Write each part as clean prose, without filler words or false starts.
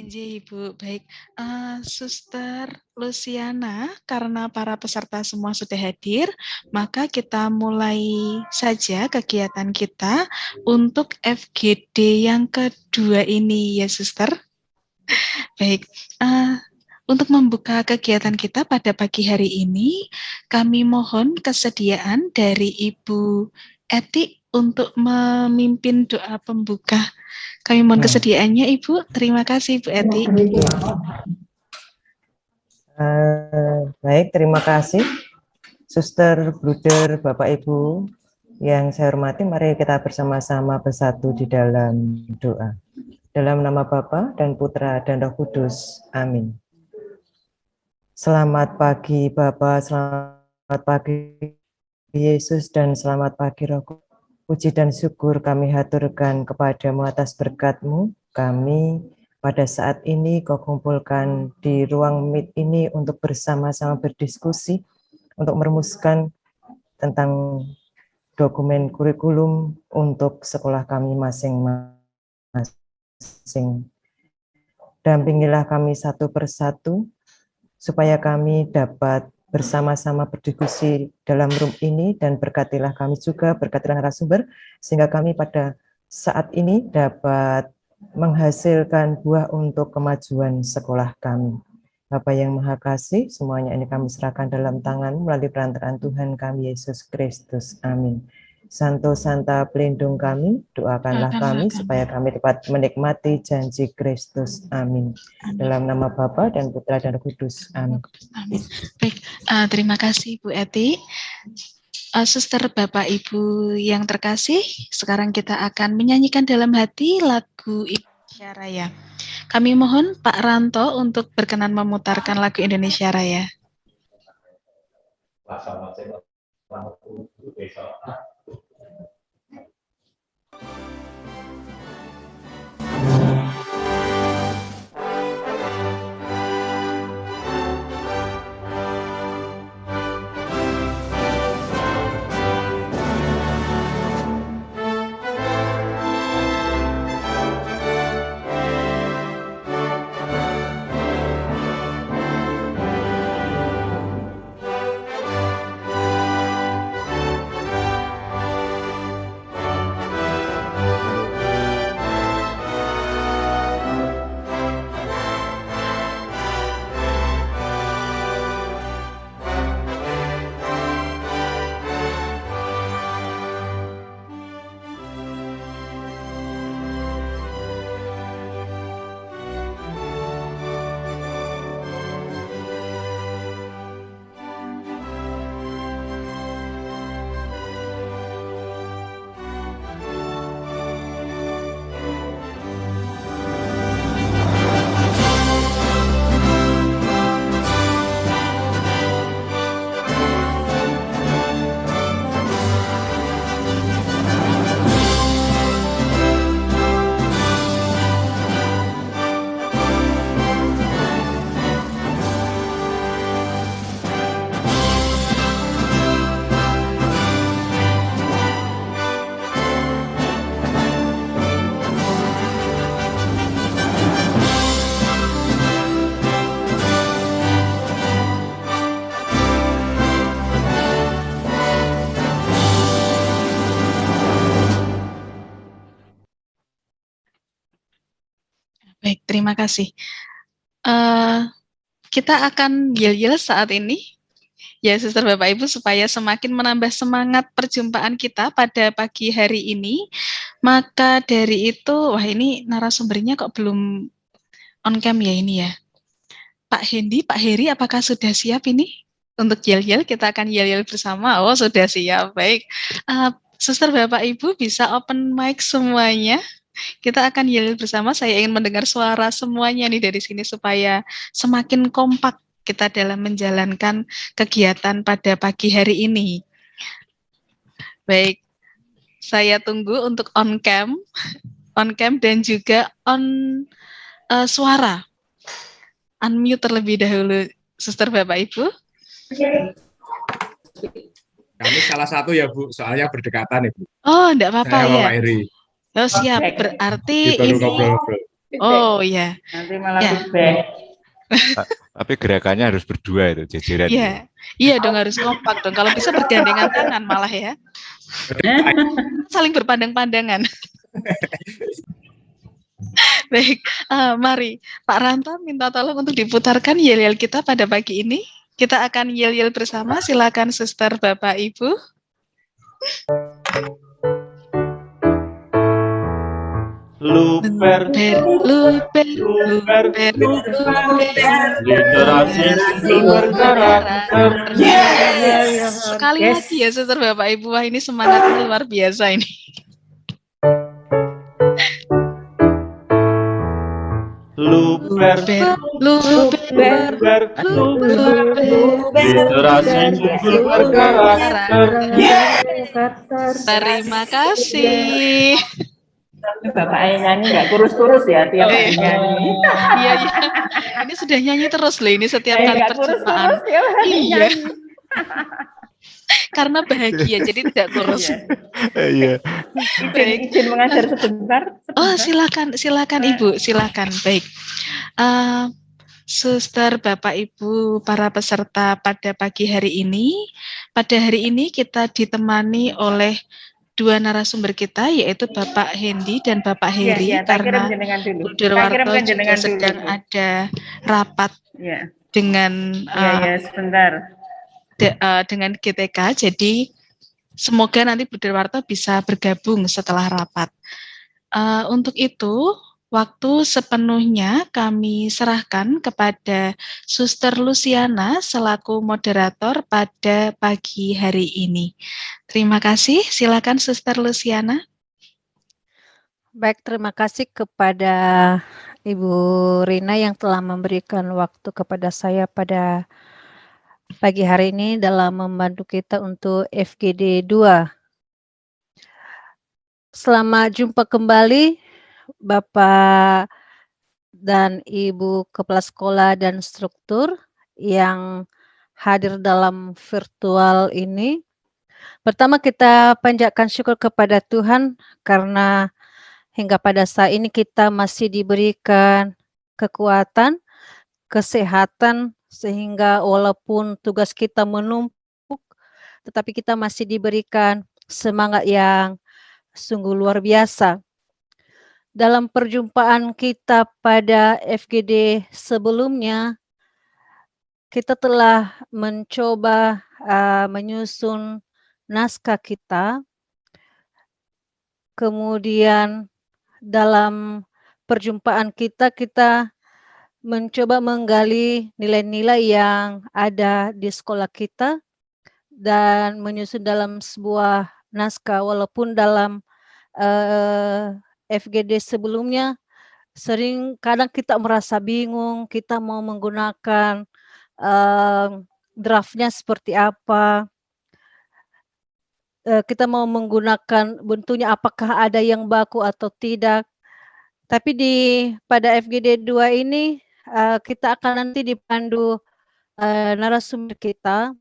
Janji Ibu, baik. Suster Luciana, karena para peserta semua sudah hadir, maka kita mulai saja kegiatan kita untuk FGD yang kedua ini ya Suster. Baik, untuk membuka kegiatan kita pada pagi hari ini, kami mohon kesediaan dari Ibu Eti untuk memimpin doa pembuka. Kami mohon kesediaannya Ibu. Terima kasih Ibu Eti. Baik, terima kasih Suster, Bruder, Bapak Ibu yang saya hormati. Mari kita bersama-sama bersatu di dalam doa. Dalam nama Bapa dan Putra dan Roh Kudus. Amin. Selamat pagi Bapa, selamat pagi Yesus, dan selamat pagi Roh Kudus. Puji dan syukur kami haturkan kepadamu atas berkat-Mu. Kami pada saat ini Kau kumpulkan di ruang meet ini untuk bersama-sama berdiskusi, untuk merumuskan tentang dokumen kurikulum untuk sekolah kami masing-masing. Dampingilah kami satu persatu, supaya kami dapat bersama-sama berdiskusi dalam room ini, dan berkatilah kami juga, berkatilah narasumber, sehingga kami pada saat ini dapat menghasilkan buah untuk kemajuan sekolah kami. Bapa yang Maha Kasih, semuanya ini kami serahkan dalam tangan melalui perantaraan Tuhan kami Yesus Kristus. Amin. Santo Santa pelindung kami, doakanlah kami supaya kami dapat menikmati janji Kristus. Amin. Dalam nama Bapa dan Putra dan Roh Kudus. Amin. Amin. Baik, terima kasih Bu Eti. Suster, Bapak, Ibu yang terkasih, sekarang kita akan menyanyikan dalam hati lagu Indonesia Raya. Kami mohon Pak Ranto untuk berkenan memutarkan lagu Indonesia Raya. Baik, terima kasih. Kita akan yel-yel saat ini, ya Suster Bapak Ibu, supaya semakin menambah semangat perjumpaan kita pada pagi hari ini. Maka dari itu, wah ini narasumbernya kok belum on cam ya ini ya. Pak Hendi, Pak Heri, apakah sudah siap ini? Untuk yel-yel, kita akan yel-yel bersama. Oh, sudah siap, baik. Suster Bapak Ibu bisa open mic semuanya. Kita akan yel bersama. Saya ingin mendengar suara semuanya nih dari sini supaya semakin kompak kita dalam menjalankan kegiatan pada pagi hari ini. Baik, saya tunggu untuk on cam dan juga on suara. Unmute terlebih dahulu, Suster Bapak Ibu. Kami salah satu ya Bu, soalnya berdekatan ya Bu. Oh, enggak apa-apa ya. Pak Eri. Oh siap, berarti baru ini ngobrol-ngobrol. Oh iya, Nanti malah ya, feedback. Tapi gerakannya harus berdua itu, jajaran. iya, iya dong harus kompak dong. Kalau bisa bergandengan tangan malah ya, saling berpandang-pandangan. Baik, mari Pak Ranta minta tolong untuk diputarkan yel-yel kita pada pagi ini. Kita akan yel-yel bersama. Silakan Suster, Bapak, Ibu. Luper, Luper, luper, luper, literasi bergerak. sekali lagi ya Suster, Bapak, Ibu. Wah, ini semangatnya luar biasa ini. Luper, Luper, literasi bergerak. terima kasih. Bapak nyanyi nggak kurus-kurus ya tiap hari nyanyi. Iya, iya. Ini sudah nyanyi terus loh ini setiap kali Nggak perjumpaan. kurus-kurus tiap hari Iya. nyanyi. Karena bahagia, jadi tidak kurus. Iya. Izin mengajar sebentar. Oh, silakan Ibu, silakan. Baik. Suster, Bapak, Ibu, para peserta pada pagi hari ini. Pada hari ini kita ditemani oleh dua narasumber kita, yaitu Bapak Hendy dan Bapak Heri, karena Bu Derwarto juga sedang ada rapat dengan sebentar. Dengan GTK, jadi semoga nanti Bu Derwarto bisa bergabung setelah rapat. Untuk itu, waktu sepenuhnya kami serahkan kepada Suster Luciana selaku moderator pada pagi hari ini. Terima kasih, silakan Suster Luciana. Baik, terima kasih kepada Ibu Rina yang telah memberikan waktu kepada saya pada pagi hari ini dalam membantu kita untuk FGD 2. Selamat jumpa kembali Bapak dan Ibu Kepala Sekolah dan Struktur yang hadir dalam virtual ini. Pertama kita panjatkan syukur kepada Tuhan karena hingga pada saat ini kita masih diberikan kekuatan, kesehatan, sehingga walaupun tugas kita menumpuk, tetapi kita masih diberikan semangat yang sungguh luar biasa. Dalam perjumpaan kita pada FGD sebelumnya, kita telah mencoba menyusun naskah kita. Kemudian dalam perjumpaan kita mencoba menggali nilai-nilai yang ada di sekolah kita dan menyusun dalam sebuah naskah, walaupun dalam FGD sebelumnya kadang kita merasa bingung, kita mau menggunakan draftnya seperti apa, kita mau menggunakan bentuknya apakah ada yang baku atau tidak. Tapi pada FGD 2 ini kita akan nanti dipandu narasumber kita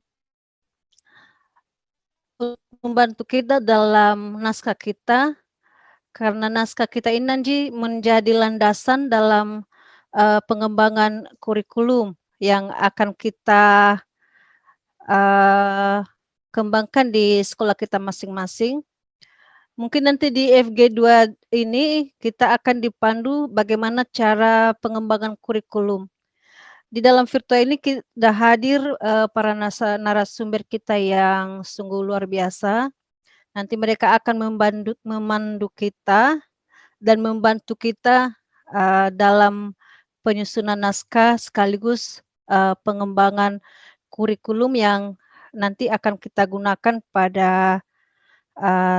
untuk membantu kita dalam naskah kita, karena naskah kita ini nanti menjadi landasan dalam pengembangan kurikulum yang akan kita kembangkan di sekolah kita masing-masing. Mungkin nanti di FG2 ini kita akan dipandu bagaimana cara pengembangan kurikulum. Di dalam virtual ini kita hadir para narasumber kita yang sungguh luar biasa. Nanti mereka akan memandu kita dan membantu kita dalam penyusunan naskah sekaligus pengembangan kurikulum yang nanti akan kita gunakan pada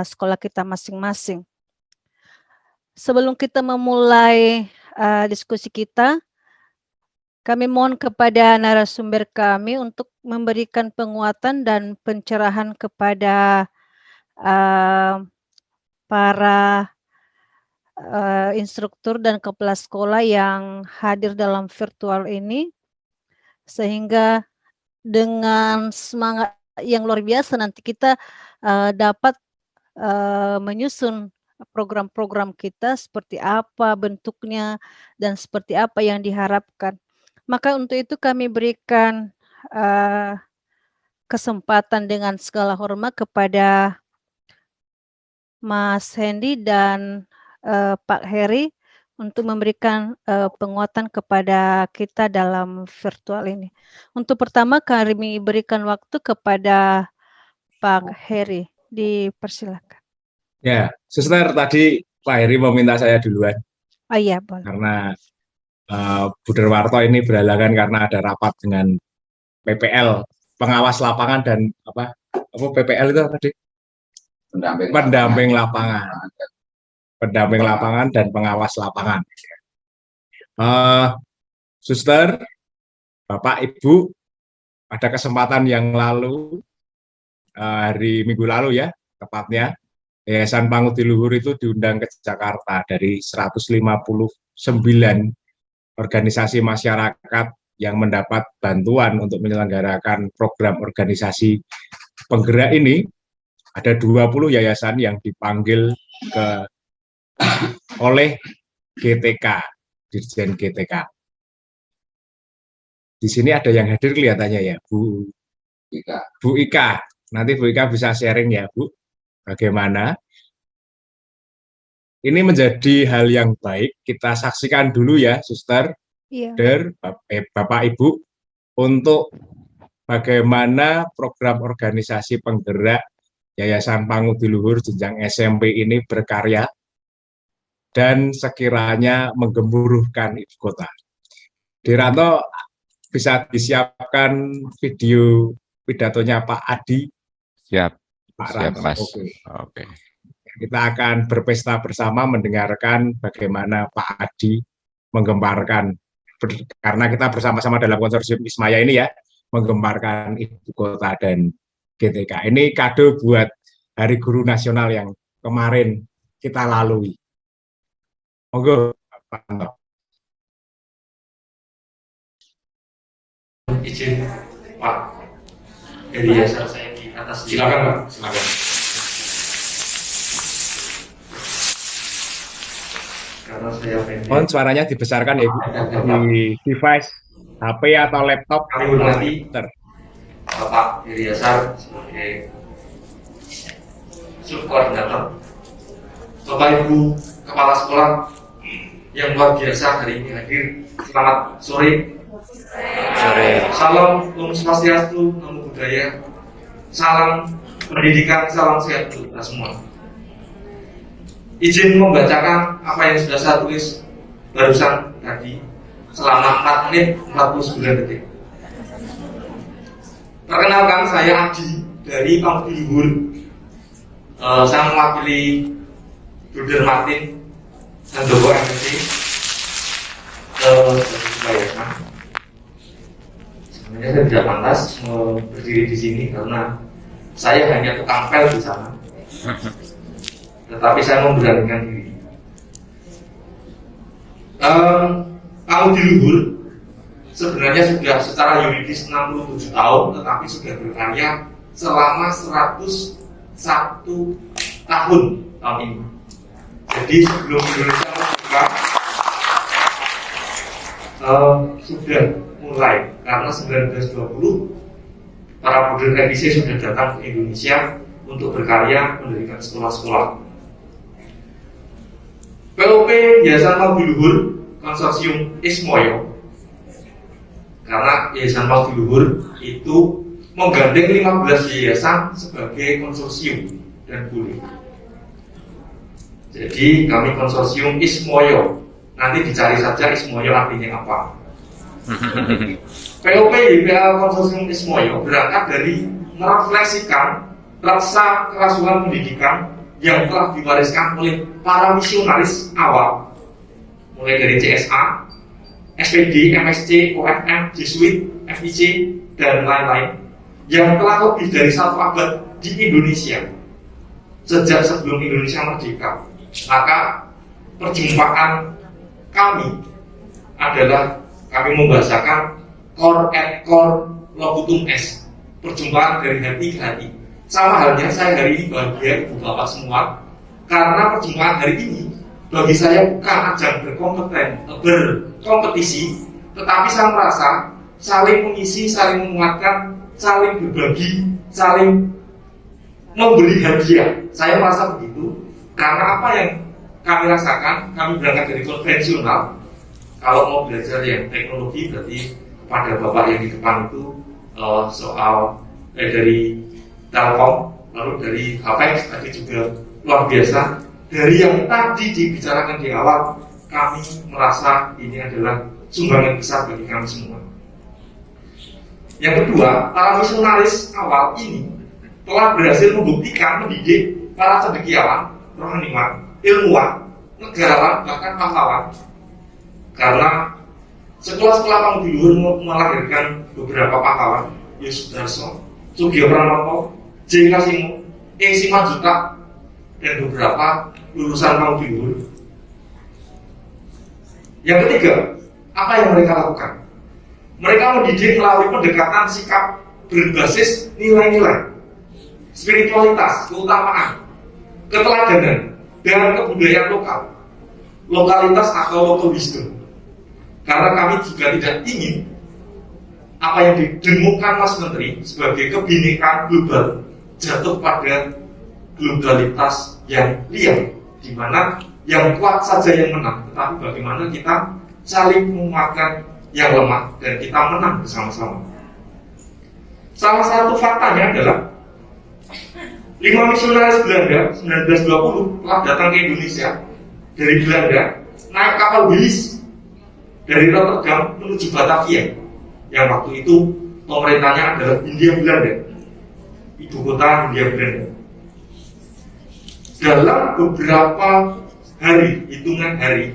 sekolah kita masing-masing. Sebelum kita memulai diskusi kita, kami mohon kepada narasumber kami untuk memberikan penguatan dan pencerahan kepada para instruktur dan kepala sekolah yang hadir dalam virtual ini, sehingga dengan semangat yang luar biasa nanti kita dapat menyusun program-program kita seperti apa bentuknya dan seperti apa yang diharapkan. Maka untuk itu kami berikan kesempatan dengan segala hormat kepada Mas Hendy dan Pak Heri untuk memberikan penguatan kepada kita dalam virtual ini. Untuk pertama kami berikan waktu kepada Pak Heri. Dipersilakan. Ya, Suster, tadi Pak Heri meminta saya duluan Oh iya, boleh. karena Bu Derwarto ini berhalangan karena ada rapat dengan PPL, pengawas lapangan dan apa PPL itu tadi? Pendamping lapangan dan pengawas lapangan. Suster, Bapak, Ibu, pada kesempatan yang lalu, hari Minggu lalu ya, tepatnya, Yayasan Pangudi Luhur itu diundang ke Jakarta dari 159 organisasi masyarakat yang mendapat bantuan untuk menyelenggarakan program organisasi penggerak ini. Ada 20 yayasan yang dipanggil oleh GTK, Dirjen GTK. Di sini ada yang hadir kelihatannya ya, Bu Ika. Nanti Bu Ika bisa sharing ya, Bu, bagaimana. Ini menjadi hal yang baik, kita saksikan dulu ya, Suster, Bapak, Ibu, untuk bagaimana program organisasi penggerak Yayasan Pangudi Luhur jenjang SMP ini berkarya dan sekiranya menggemuruhkan ibu kota. Diranto, bisa disiapkan video pidatonya Pak Adi? Siap, Pak siap Ranto. Mas. Oke. Kita akan berpesta bersama mendengarkan bagaimana Pak Adi menggemparkan, karena kita bersama-sama dalam konsorsium Ismaya ini ya, menggemparkan ibu kota dan GTK. Ini kado buat Hari Guru Nasional yang kemarin kita lalui. Monggo, Pak Ranto. Izin Pak dari Yayasan saya di atas. Silakan Pak, silakan. Karena saya pendek. Mohon suaranya dibesarkan ya, Bu, di device HP atau laptop. Kami hormati Bapak Heri Yasar sebagai subkoordinator, Bapak Ibu Kepala Sekolah yang luar biasa hari ini hadir. Selamat sore. Salam Om Swastiastu, Namo Buddhaya, salam pendidikan, salam sehat untuk kita semua. Izin membacakan apa yang sudah saya tulis barusan tadi selama 4 menit 49 detik. Perkenalkan, saya Adi dari Pangudi Luhur. Saya mewakili Bruder Martin dan Dogo MSC Yayasan. Sebenarnya saya tidak pantas berdiri di sini karena saya hanya tukang pel di sana. Tetapi saya memberanikan diri. Pangudi Luhur sebenarnya sudah secara yuridis 67 tahun, tetapi sudah berkarya selama 101 tahun ini. Jadi sebelum Indonesia merdeka sudah mulai, karena 1920 para Bruder MPC sudah datang ke Indonesia untuk berkarya mendirikan sekolah-sekolah. POP Yayasan Pangudi Luhur Konsorsium Ismoyo, karena Yayasan Pangudi Luhur itu menggandeng 15 yayasan sebagai konsorsium dan boleh. Jadi kami konsorsium Ismoyo. Nanti dicari saja Ismoyo artinya apa. POP YPL Konsorsium Ismoyo berangkat dari merefleksikan rasa kerasuhan pendidikan yang telah diwariskan oleh para misionaris awal, mulai dari CSA, SPD, MSC, OFM, Jesuit, FIC, dan lain-lain, yang telah lebih dari 1 abad di Indonesia sejak sebelum Indonesia merdeka. Maka perjumpaan kami adalah kami membahasakan core et core locutum est, perjumpaan dari hati ke hati. Sama halnya saya hari ini bahagia Ibu Bapak semua karena perjumpaan hari ini bagi saya bukan ajang berkompetisi, tetapi saya merasa saling mengisi, saling menguatkan, saling berbagi, saling memberi hadiah. Saya merasa begitu, karena apa yang kami rasakan, kami berangkat dari konvensional. Kalau mau belajar yang teknologi, berarti kepada Bapak yang di depan itu soal dari Telkom, lalu dari Hapex tadi juga luar biasa. Dari yang tadi dibicarakan di awal, kami merasa ini adalah sumbangan besar bagi kami semua. Yang kedua, para misionaris awal ini telah berhasil membuktikan mendidik para cendekiawan, rohaniwan, ilmuwan, negarawan, bahkan pahlawan. Karena sekolah-sekolah kamu di luar melahirkan beberapa pahlawan, Yesus Darso, Sugio Pranoto, J. Kasimo, E. Simanjuta, dan beberapa lulusan kamu di luar. Yang ketiga, apa yang mereka lakukan? Mereka mendidik melalui pendekatan sikap berbasis nilai-nilai, spiritualitas, keutamaan, keteladanan, dan kebudayaan lokal, lokalitas atau local wisdom. Karena kami juga tidak ingin apa yang didemukan Mas Menteri sebagai kebinekaan global jatuh pada globalitas yang liar, di mana yang kuat saja yang menang, tetapi bagaimana kita saling menguatkan yang lemah dan kita menang bersama-sama. Salah satu faktanya adalah 5 misionaris Belanda 1920 telah datang ke Indonesia dari Belanda naik kapal Willis dari Rotterdam menuju Batavia, yang waktu itu pemerintahnya adalah Hindia Belanda, ibu kota Hindia Belanda. Dalam beberapa hari, hitungan hari,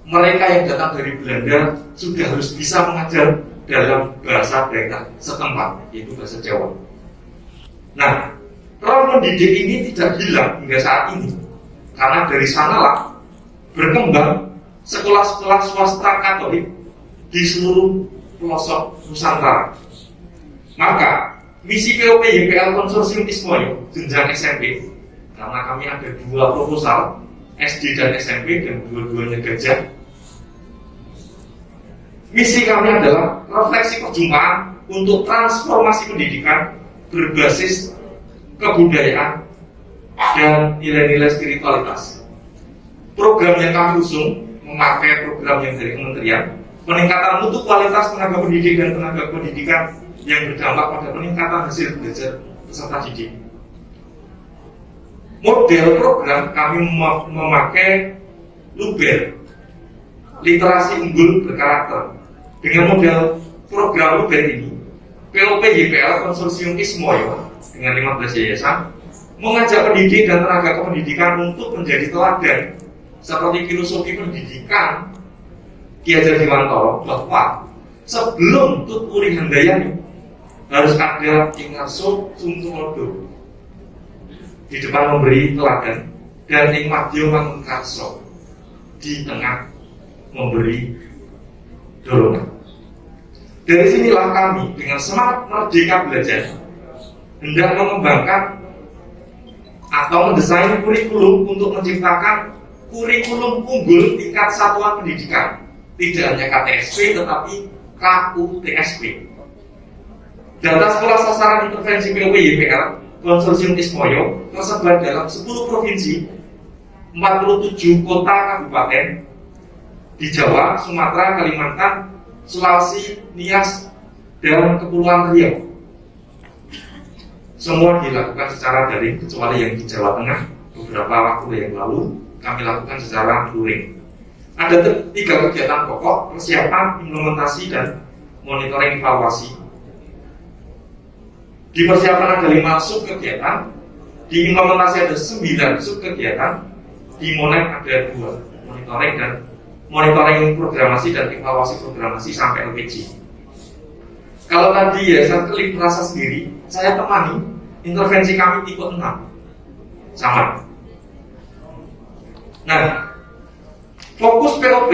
mereka yang datang dari Belanda sudah harus bisa mengajar dalam bahasa daerah setempat, yaitu bahasa Jawa. Nah, roh mendidik ini tidak hilang hingga saat ini, karena dari sanalah berkembang sekolah-sekolah swasta Katolik di seluruh pelosok Nusantara. Maka misi POP YPL Konsorsium Ismoyo jenjang SMP, karena kami ada 2 proposal SD dan SMP dan dua-duanya gajah. Misi kami adalah refleksi perjumpaan untuk transformasi pendidikan berbasis kebudayaan dan nilai-nilai spiritualitas. Program yang kami usung memakai program yang dari kementerian, peningkatan mutu kualitas tenaga pendidik dan tenaga pendidikan yang berdampak pada peningkatan hasil belajar peserta didik. Model program kami memakai LUBER, literasi unggul berkarakter. Dengan model program LUBER ini, POP YPL Konsorsium Ismoyo dengan 15 yayasan mengajak pendidik dan tenaga kependidikan untuk menjadi teladan seperti filosofi pendidikan Ki Hajar Dewantara, bahwa sebelum tuturi handayani harus ada ingarso sumsumodo di depan memberi teladan, dan ingmadyo mangkarso di tengah memberi dorongan. Dari sinilah kami dengan semangat merdeka belajar hendak mengembangkan atau mendesain kurikulum untuk menciptakan kurikulum unggul tingkat satuan pendidikan, tidak hanya KTSP tetapi KUTSP. Data sekolah sasaran intervensi POP YPL Konsorsium Ismoyo tersebar dalam 10 provinsi, 47 kota kabupaten di Jawa, Sumatera, Kalimantan, Sulawesi, Nias, dan Kepulauan Riau. Semua dilakukan secara daring kecuali yang di Jawa Tengah beberapa waktu yang lalu kami lakukan secara luring. Ada 3 kegiatan pokok: persiapan, implementasi, dan monitoring evaluasi. Di persiapan ada 5 sub kegiatan, di implementasi ada 9 sub kegiatan, di monet ada 2, monitoring programasi dan evaluasi programasi sampai LPG. Kalau tadi ya saya klik merasa sendiri, saya temani intervensi kami tipe 6 sama. Nah, fokus POP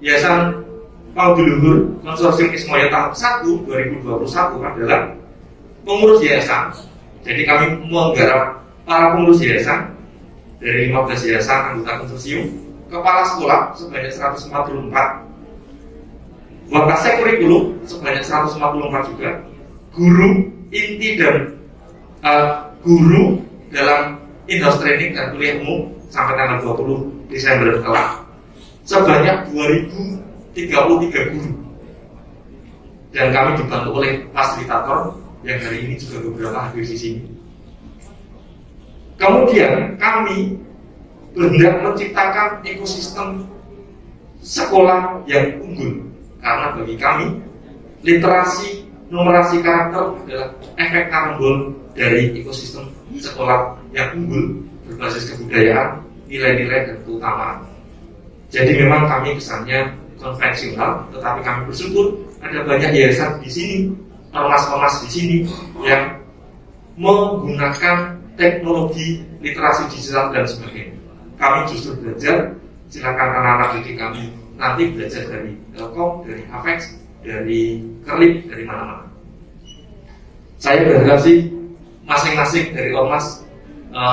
Yayasan Paudi Luhur Konsorsium Ismoyo tahap 1 2021 adalah pengurus yayasan. Jadi kami menggarap para pengurus yayasan dari 15 yayasan anggota konsorsium, kepala sekolah sebanyak 144, wakase kurikulum sebanyak 144 juga, guru inti dan guru dalam in-house training dan kuliah umum sampai tanggal 20 Desember kelak sebanyak 2033 guru, dan kami dibantu oleh fasilitator yang hari ini juga beberapa hadir di sini. Kemudian kami hendak menciptakan ekosistem sekolah yang unggul, karena bagi kami literasi numerasi karakter adalah efek karambol dari ekosistem sekolah yang unggul berbasis kebudayaan, nilai-nilai dan keutamaan. Jadi memang kami kesannya konvensional, tetapi kami bersyukur ada banyak yayasan di sini, ormas-ormas di sini yang menggunakan teknologi, literasi digital dan sebagainya. Kami justru belajar, silakan anak-anak didik kami nanti belajar dari Telkom, dari Avex, dari Kerlip, dari mana-mana. Saya berharap sih masing-masing dari ormas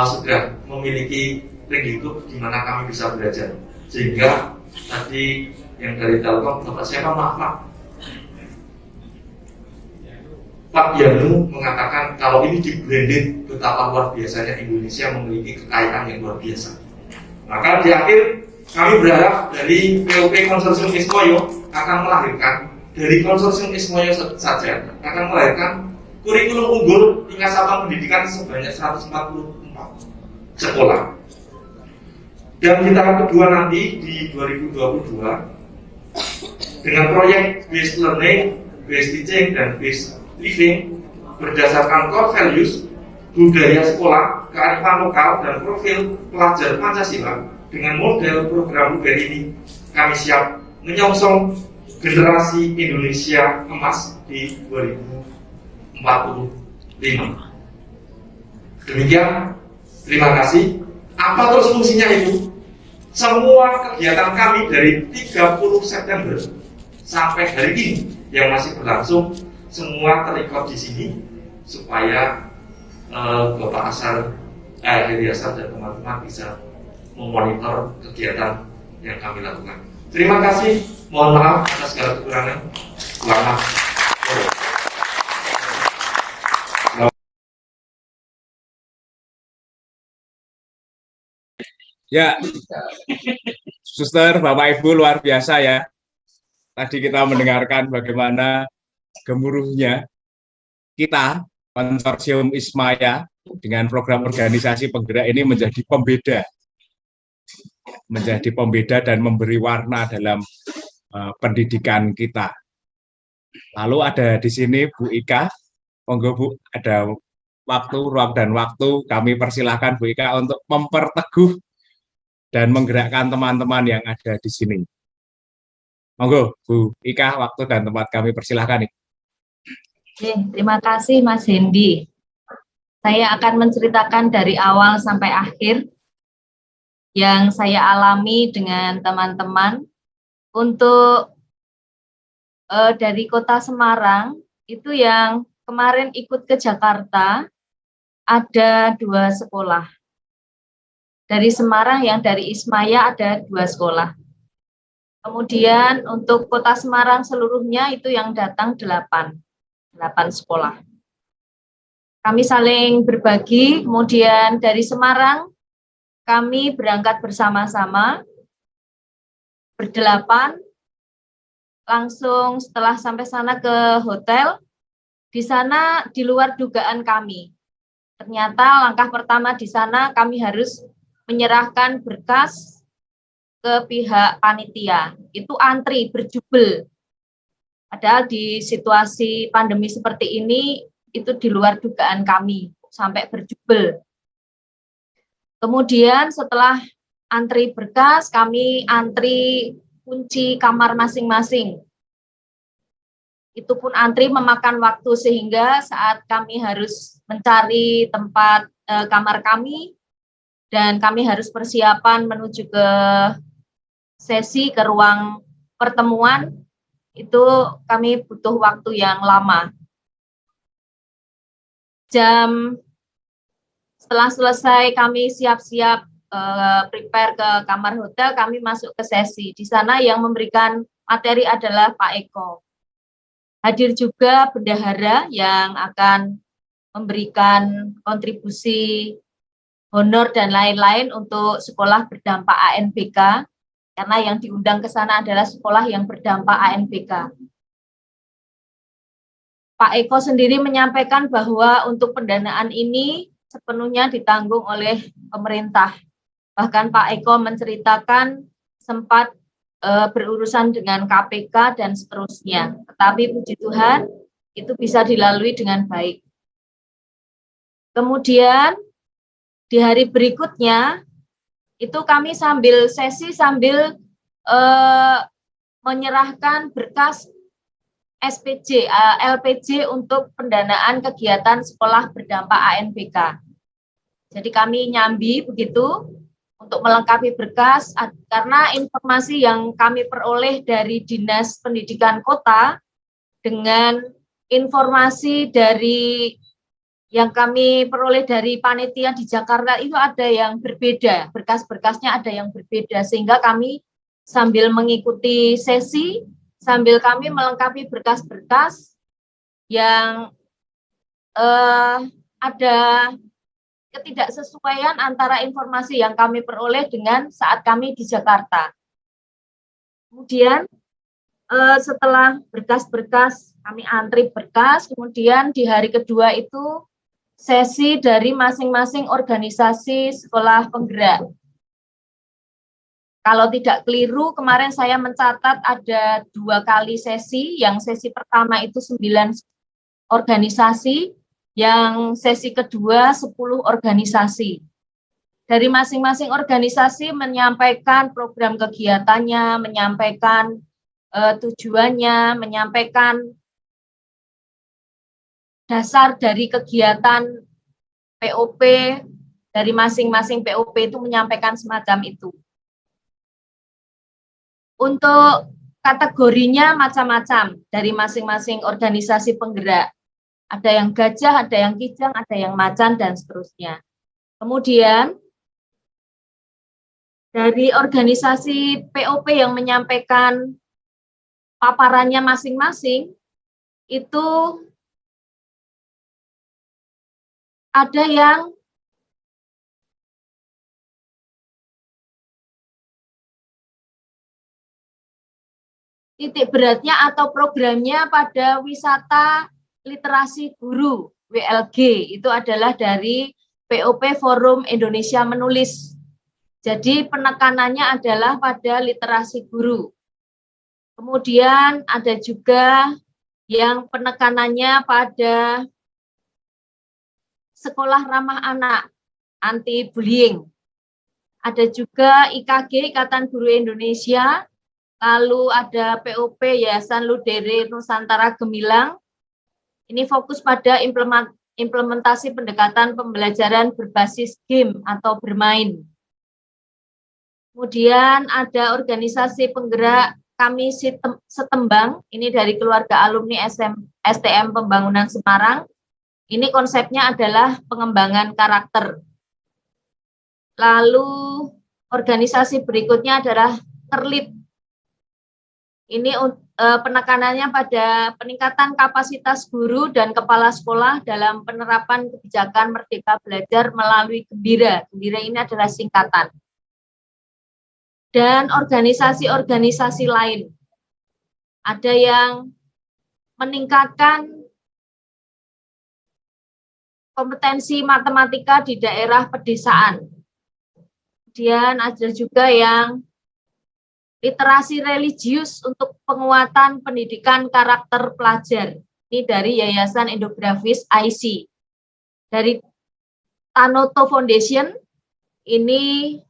sudah memiliki link YouTube di mana kami bisa belajar. Sehingga tadi yang dari Telkom, Bapak siapa maaf Pak Yanu mengatakan kalau ini di-branded betapa luar biasanya Indonesia memiliki kekayaan yang luar biasa. Maka di akhir kami berharap dari POP Konsorsium Ismoyo akan melahirkan, dari Konsorsium Ismoyo saja akan melahirkan kurikulum unggul tingkat satuan pendidikan sebanyak 144 sekolah. Dan di tahap kedua nanti di 2022 dengan proyek based learning, based teaching dan based living berdasarkan core values, budaya sekolah, kearifan lokal dan profil pelajar Pancasila. Dengan model program UBER ini kami siap menyongsong generasi Indonesia emas di 2045. Demikian, terima kasih. Apa terus fungsinya itu? Semua kegiatan kami dari 30 September sampai hari ini yang masih berlangsung semua terrecord di sini supaya Bapak Asar, Heri Asar dan teman-teman bisa memonitor kegiatan yang kami lakukan. Terima kasih, mohon maaf atas segala kekurangan. Selamat sore. Ya, Suster, Bapak Ibu luar biasa ya. Tadi kita mendengarkan bagaimana gemuruhnya kita, Konsorsium Ismaya, dengan program organisasi penggerak ini menjadi pembeda dan memberi warna dalam pendidikan kita. Lalu ada di sini Bu Ika, monggo Bu, ada ruang dan waktu, kami persilahkan Bu Ika untuk memperteguh dan menggerakkan teman-teman yang ada di sini. Monggo Bu Ika, waktu dan tempat kami persilahkan nih. Terima kasih Mas Hendi. Saya akan menceritakan dari awal sampai akhir yang saya alami dengan teman-teman. Untuk dari Kota Semarang, itu yang kemarin ikut ke Jakarta, ada 2 sekolah. Dari Semarang yang dari Ismaya ada 2 sekolah. Kemudian untuk Kota Semarang seluruhnya itu yang datang 8 sekolah. Kami saling berbagi, kemudian dari Semarang kami berangkat bersama-sama, berdelapan, langsung setelah sampai sana ke hotel, di sana di luar dugaan kami. Ternyata langkah pertama di sana kami harus menyerahkan berkas ke pihak panitia. Itu antri berjubel. Padahal di situasi pandemi seperti ini, itu di luar dugaan kami, sampai berjubel. Kemudian setelah antri berkas, kami antri kunci kamar masing-masing. Itu pun antri memakan waktu, sehingga saat kami harus mencari tempat kamar kami, dan kami harus persiapan menuju ke sesi, ke ruang pertemuan, itu kami butuh waktu yang lama. Setelah selesai kami siap-siap prepare ke kamar hotel, kami masuk ke sesi. Di sana yang memberikan materi adalah Pak Eko. Hadir juga bendahara yang akan memberikan kontribusi honor dan lain-lain untuk sekolah berdampak ANBK, karena yang diundang ke sana adalah sekolah yang berdampak ANBK. Pak Eko sendiri menyampaikan bahwa untuk pendanaan ini sepenuhnya ditanggung oleh pemerintah. Bahkan Pak Eko menceritakan sempat berurusan dengan KPK dan seterusnya. Tetapi puji Tuhan, itu bisa dilalui dengan baik. Kemudian, di hari berikutnya, itu kami sambil menyerahkan berkas SPJ, LPJ untuk pendanaan kegiatan sekolah berdampak ANBK. Jadi kami nyambi begitu, untuk melengkapi berkas, karena informasi yang kami peroleh dari Dinas Pendidikan Kota dengan informasi dari yang kami peroleh dari panitia di Jakarta itu ada yang berbeda, berkas-berkasnya ada yang berbeda, sehingga kami sambil mengikuti sesi, sambil kami melengkapi berkas-berkas yang ada ketidaksesuaian antara informasi yang kami peroleh dengan saat kami di Jakarta. Kemudian setelah berkas-berkas, kami antri berkas, kemudian di hari kedua itu sesi dari masing-masing organisasi sekolah penggerak. Kalau tidak keliru, kemarin saya mencatat ada 2 kali sesi, yang sesi pertama itu 9 organisasi, yang sesi kedua 10 organisasi. Dari masing-masing organisasi menyampaikan program kegiatannya, menyampaikan tujuannya, menyampaikan dasar dari kegiatan POP, dari masing-masing POP itu menyampaikan semacam itu. Untuk kategorinya macam-macam dari masing-masing organisasi penggerak. Ada yang gajah, ada yang kijang, ada yang macan, dan seterusnya. Kemudian, dari organisasi POP yang menyampaikan paparannya masing-masing, itu ada yang titik beratnya atau programnya pada wisata literasi guru, WLG, itu adalah dari POP Forum Indonesia Menulis. Jadi penekanannya adalah pada literasi guru. Kemudian ada juga yang penekanannya pada sekolah ramah anak, anti bullying. Ada juga IKG, Ikatan Guru Indonesia, lalu ada POP Yayasan Ludere Nusantara Gemilang. Ini fokus pada implementasi pendekatan pembelajaran berbasis game atau bermain. Kemudian ada organisasi penggerak Kami Setembang, ini dari keluarga alumni STM Pembangunan Semarang. Ini konsepnya adalah pengembangan karakter. Lalu organisasi berikutnya adalah Terlib. Ini penekanannya pada peningkatan kapasitas guru dan kepala sekolah dalam penerapan kebijakan Merdeka Belajar melalui Gembira. Gembira ini adalah singkatan. Dan organisasi-organisasi lain. Ada yang meningkatkan kompetensi matematika di daerah pedesaan. Kemudian ada juga yang literasi religius untuk penguatan pendidikan karakter pelajar. Ini dari Yayasan Indografis IC. Dari Tanoto Foundation, ini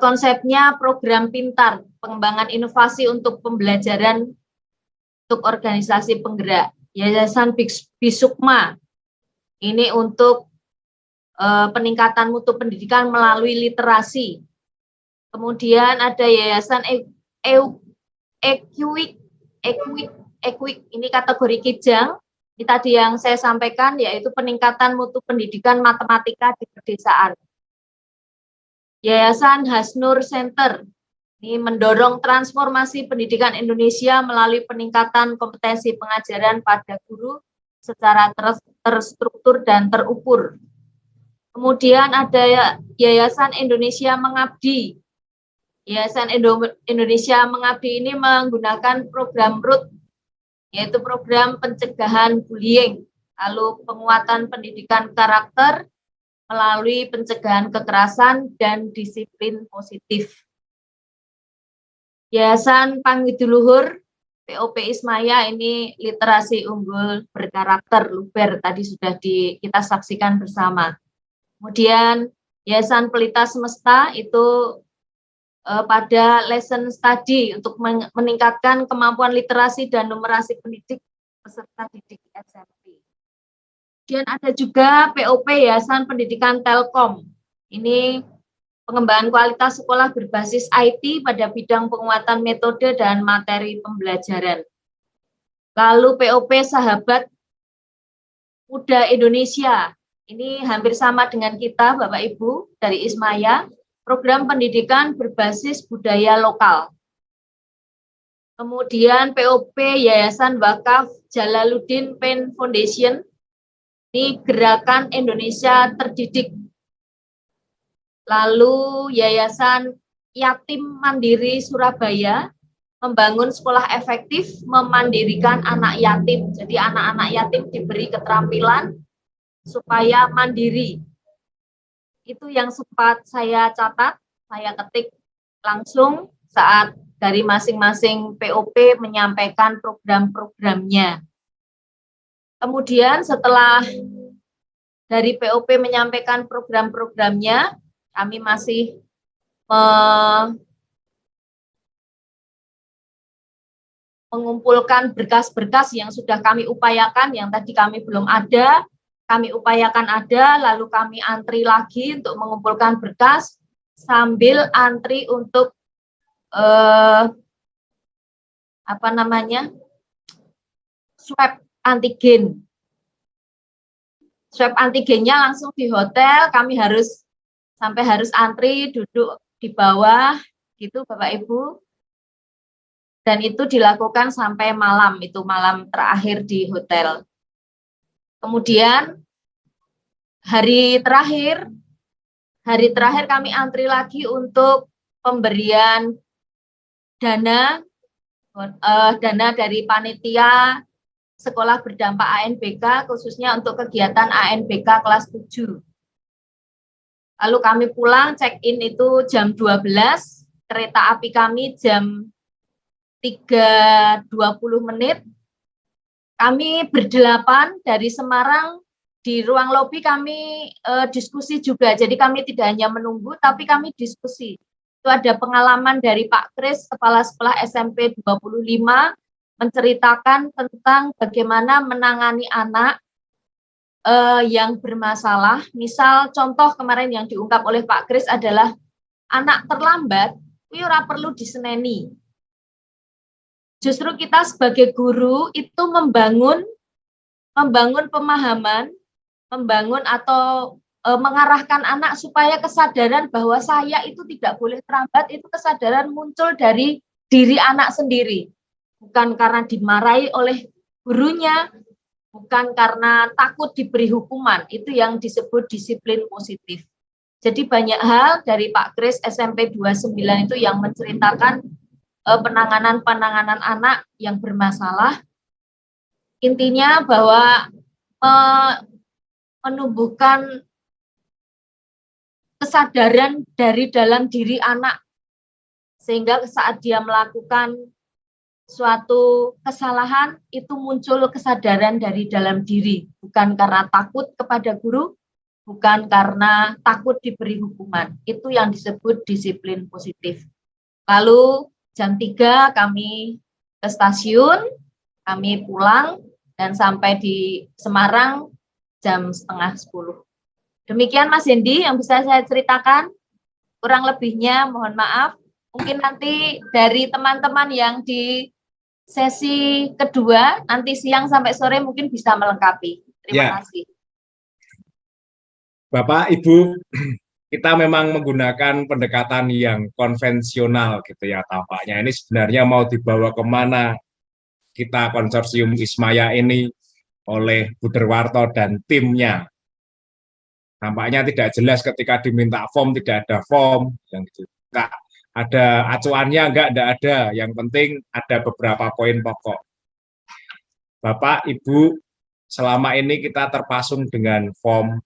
konsepnya program pintar, pengembangan inovasi untuk pembelajaran untuk organisasi penggerak. Yayasan Bisukma, ini untuk peningkatan mutu pendidikan melalui literasi. Kemudian ada Yayasan Equik, ini kategori kijang. Ini tadi yang saya sampaikan, yaitu peningkatan mutu pendidikan matematika di pedesaan. Yayasan Hasnur Center ini mendorong transformasi pendidikan Indonesia melalui peningkatan kompetensi pengajaran pada guru secara terstruktur dan terukur. Kemudian ada Yayasan Indonesia Mengabdi. Yayasan Indonesia Mengabdi ini menggunakan program RUT, yaitu program pencegahan bullying, lalu penguatan pendidikan karakter melalui pencegahan kekerasan dan disiplin positif. Yayasan Pangiduluhur POP Ismaya ini literasi unggul berkarakter Luber, tadi sudah kita saksikan bersama. Kemudian Yayasan Pelita Semesta itu pada lesson study untuk meningkatkan kemampuan literasi dan numerasi pendidik peserta didik SMP. Kemudian ada juga POP Yayasan Pendidikan Telkom. Ini pengembangan kualitas sekolah berbasis IT pada bidang penguatan metode dan materi pembelajaran. Lalu POP Sahabat Muda Indonesia. Ini hampir sama dengan kita, Bapak Ibu, dari Ismaya. Program pendidikan berbasis budaya lokal. Kemudian POP Yayasan Wakaf Jalaluddin Pen Foundation. Ini Gerakan Indonesia Terdidik. Lalu Yayasan Yatim Mandiri Surabaya membangun sekolah efektif memandirikan anak yatim. Jadi anak-anak yatim diberi keterampilan supaya mandiri. Itu yang sempat saya catat, saya ketik langsung saat dari masing-masing POP menyampaikan program-programnya. Kemudian setelah dari POP menyampaikan program-programnya, kami masih mengumpulkan berkas-berkas yang sudah kami upayakan, yang tadi kami belum ada, kami upayakan ada, lalu kami antri lagi untuk mengumpulkan berkas, sambil antri untuk swab antigen. Swab antigennya langsung di hotel, kami harus antri, duduk di bawah, gitu Bapak Ibu. Dan itu dilakukan sampai malam, itu malam terakhir di hotel. Kemudian hari terakhir kami antri lagi untuk pemberian dana dari panitia sekolah berdampak ANBK, khususnya untuk kegiatan ANBK kelas 7. Lalu kami pulang, check-in itu jam 12, kereta api kami jam 3.20. Kami berdelapan dari Semarang, di ruang lobi kami diskusi juga, jadi kami tidak hanya menunggu, tapi kami diskusi. Itu ada pengalaman dari Pak Kris, Kepala Sekolah SMP 25, menceritakan tentang bagaimana menangani anak yang bermasalah. Misal contoh kemarin yang diungkap oleh Pak Kris adalah anak terlambat, itu ora perlu diseneni. Justru kita sebagai guru itu membangun pemahaman, membangun atau mengarahkan anak supaya kesadaran bahwa saya itu tidak boleh terlambat, itu kesadaran muncul dari diri anak sendiri. Bukan karena dimarahi oleh gurunya, bukan karena takut diberi hukuman, itu yang disebut disiplin positif. Jadi banyak hal dari Pak Kris SMP 29 itu yang menceritakan penanganan anak yang bermasalah. Intinya bahwa menumbuhkan kesadaran dari dalam diri anak, sehingga saat dia melakukan suatu kesalahan itu muncul kesadaran dari dalam diri, bukan karena takut kepada guru, bukan karena takut diberi hukuman. Itu yang disebut disiplin positif. Lalu jam 3 kami ke stasiun, kami pulang dan sampai di Semarang jam 9:30. Demikian Mas Hendi yang bisa saya ceritakan. Kurang lebihnya mohon maaf. Mungkin nanti dari teman-teman yang di sesi kedua, nanti siang sampai sore mungkin bisa melengkapi. Terima kasih. Bapak, Ibu, kita memang menggunakan pendekatan yang konvensional gitu ya tampaknya. Ini sebenarnya mau dibawa kemana kita konsorsium Ismaya ini oleh Buderwarto dan timnya. Nampaknya tidak jelas ketika diminta form, tidak ada form, yang gitu. Enggak ada acuannya, enggak ada. Yang penting ada beberapa poin pokok. Bapak, Ibu, selama ini kita terpasung dengan form,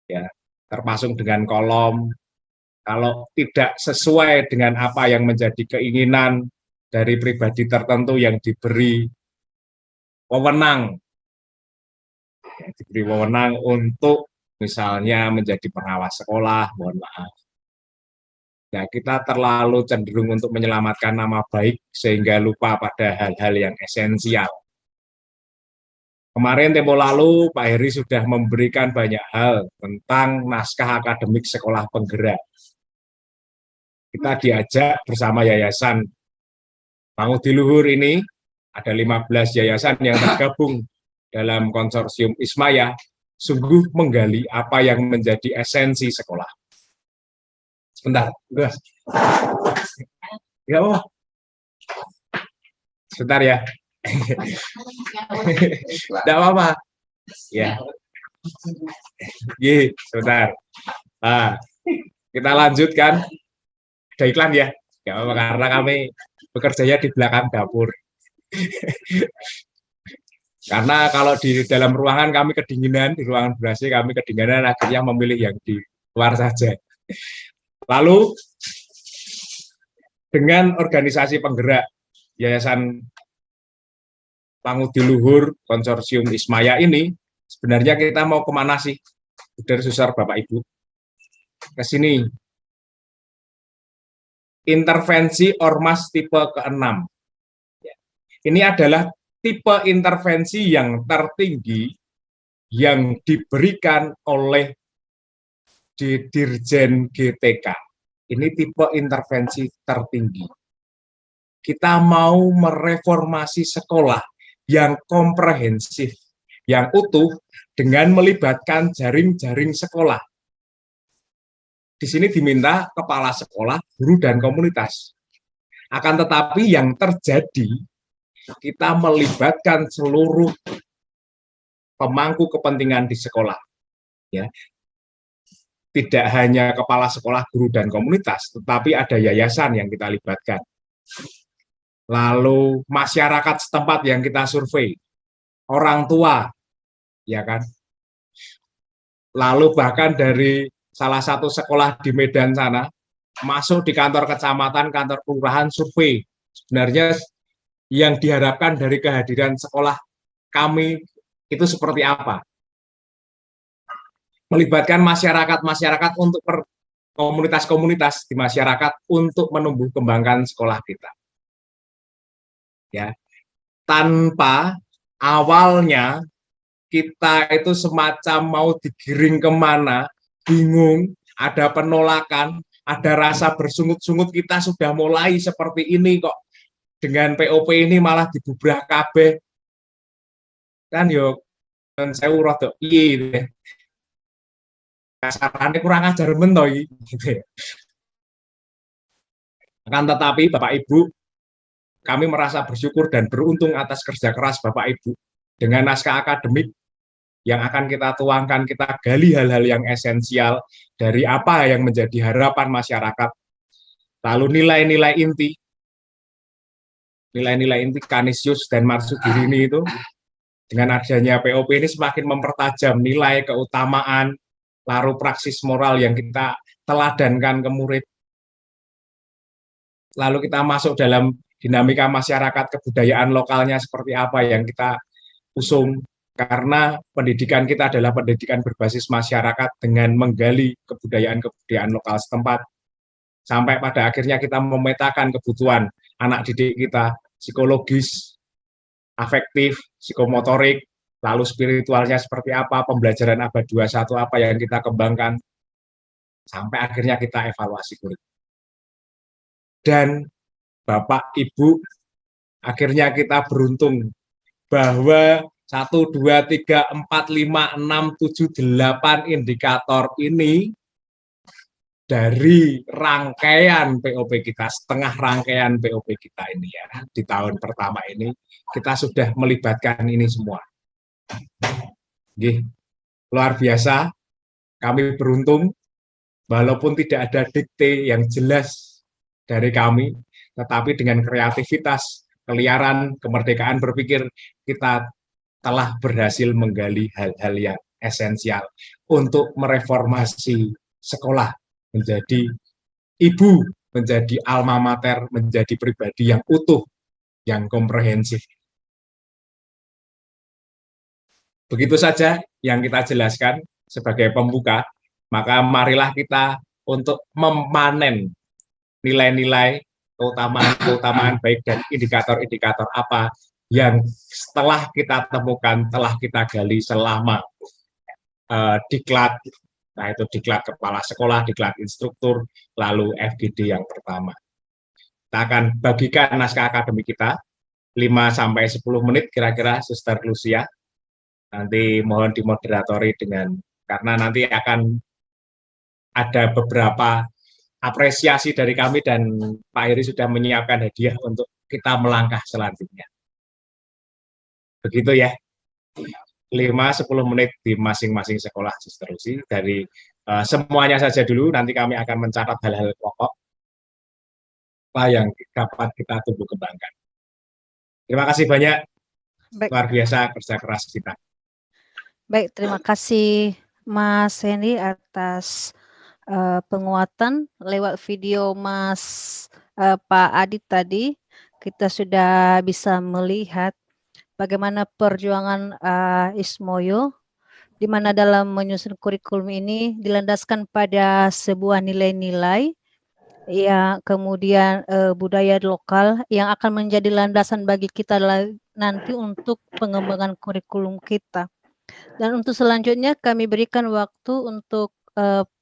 ya, terpasung dengan kolom. Kalau tidak sesuai dengan apa yang menjadi keinginan dari pribadi tertentu yang diberi wewenang, ya, diberi wewenang untuk misalnya menjadi pengawas sekolah, mohon maaf. Ya, kita terlalu cenderung untuk menyelamatkan nama baik sehingga lupa pada hal-hal yang esensial. Kemarin tempo lalu Pak Heri sudah memberikan banyak hal tentang naskah akademik sekolah penggerak. Kita diajak bersama Yayasan Mangudiluhur ini, ada 15 yayasan yang tergabung dalam konsorsium Ismaya, sungguh menggali apa yang menjadi esensi sekolah. Sebentar, udah. Ya Allah. Sebentar ya. Tidak apa-apa. Ya. Sebentar. Nah, kita lanjutkan. Ada iklan ya. Tidak apa-apa karena kami bekerjanya di belakang dapur. Karena kalau di dalam ruangan kami kedinginan, di ruangan durasi kami kedinginan, akhirnya memilih yang di luar saja. Lalu dengan organisasi penggerak Yayasan Mangudiluhur Konsorsium Ismaya ini, sebenarnya kita mau kemana sih? Saudara susar Bapak Ibu. Ke sini. Intervensi ormas tipe ke-6. Ini adalah tipe intervensi yang tertinggi yang diberikan oleh Dirjen GTK. Ini tipe intervensi tertinggi. Kita mau mereformasi sekolah yang komprehensif, yang utuh, dengan melibatkan jaring-jaring sekolah. Di sini diminta kepala sekolah, guru, dan komunitas. Akan tetapi yang terjadi, kita melibatkan seluruh pemangku kepentingan di sekolah. Ya. Tidak hanya kepala sekolah, guru, dan komunitas, tetapi ada yayasan yang kita libatkan. Lalu masyarakat setempat yang kita survei, orang tua, ya kan. Lalu bahkan dari salah satu sekolah di Medan sana, masuk di kantor kecamatan, kantor kelurahan, survei. Sebenarnya yang diharapkan dari kehadiran sekolah kami itu seperti apa? Melibatkan masyarakat-masyarakat untuk komunitas-komunitas di masyarakat untuk menumbuh kembangkan sekolah kita. Ya, tanpa awalnya kita itu semacam mau digiring kemana, bingung, ada penolakan, ada rasa bersungut-sungut, kita sudah mulai seperti ini kok. Dengan POP ini malah dibubrak kabeh. Kan yo saya rada piye. Kasarane kurang ajar men to iki gitu. Akan tetapi Bapak Ibu, kami merasa bersyukur dan beruntung atas kerja keras Bapak Ibu dengan naskah akademik yang akan kita tuangkan, kita gali hal-hal yang esensial dari apa yang menjadi harapan masyarakat. Lalu nilai-nilai inti Kanisius dan Marsudirini itu dengan adanya POP ini semakin mempertajam nilai keutamaan, lalu praksis moral yang kita teladankan ke murid. Lalu kita masuk dalam dinamika masyarakat, kebudayaan lokalnya seperti apa yang kita usung, karena pendidikan kita adalah pendidikan berbasis masyarakat dengan menggali kebudayaan-kebudayaan lokal setempat, sampai pada akhirnya kita memetakan kebutuhan anak didik kita, psikologis, afektif, psikomotorik, lalu spiritualnya seperti apa, pembelajaran abad 21 apa yang kita kembangkan, sampai akhirnya kita evaluasi kurikulum. Dan Bapak, Ibu, akhirnya kita beruntung bahwa 1, 2, 3, 4, 5, 6, 7, 8 indikator ini dari rangkaian POP kita, setengah rangkaian POP kita ini ya, di tahun pertama ini, kita sudah melibatkan ini semua. Luar biasa, kami beruntung, walaupun tidak ada dikte yang jelas dari kami, tetapi dengan kreativitas, keliaran, kemerdekaan berpikir, kita telah berhasil menggali hal-hal yang esensial untuk mereformasi sekolah menjadi ibu, menjadi alma mater, menjadi pribadi yang utuh, yang komprehensif. Begitu saja yang kita jelaskan sebagai pembuka, maka marilah kita untuk memanen nilai-nilai, keutamaan baik dan indikator-indikator apa yang setelah kita temukan, telah kita gali selama diklat, nah itu diklat kepala sekolah, diklat instruktur, lalu FGD yang pertama. Kita akan bagikan naskah akademik kita 5-10 menit kira-kira, Suster Lucia. Nanti mohon dimoderatori karena nanti akan ada beberapa apresiasi dari kami dan Pak Heri sudah menyiapkan hadiah untuk kita melangkah selanjutnya. Begitu ya, 5-10 menit di masing-masing sekolah, Suster Lucy. Dari semuanya saja dulu, nanti kami akan mencatat hal-hal pokok apa yang dapat kita tumbuh kembangkan. Terima kasih banyak, luar biasa kerja keras kita. Baik, terima kasih Mas Henry atas penguatan lewat video Pak Adit tadi. Kita sudah bisa melihat bagaimana perjuangan Ismoyo, di mana dalam menyusun kurikulum ini dilandaskan pada sebuah nilai-nilai, ya, kemudian budaya lokal yang akan menjadi landasan bagi kita nanti untuk pengembangan kurikulum kita. Dan untuk selanjutnya kami berikan waktu untuk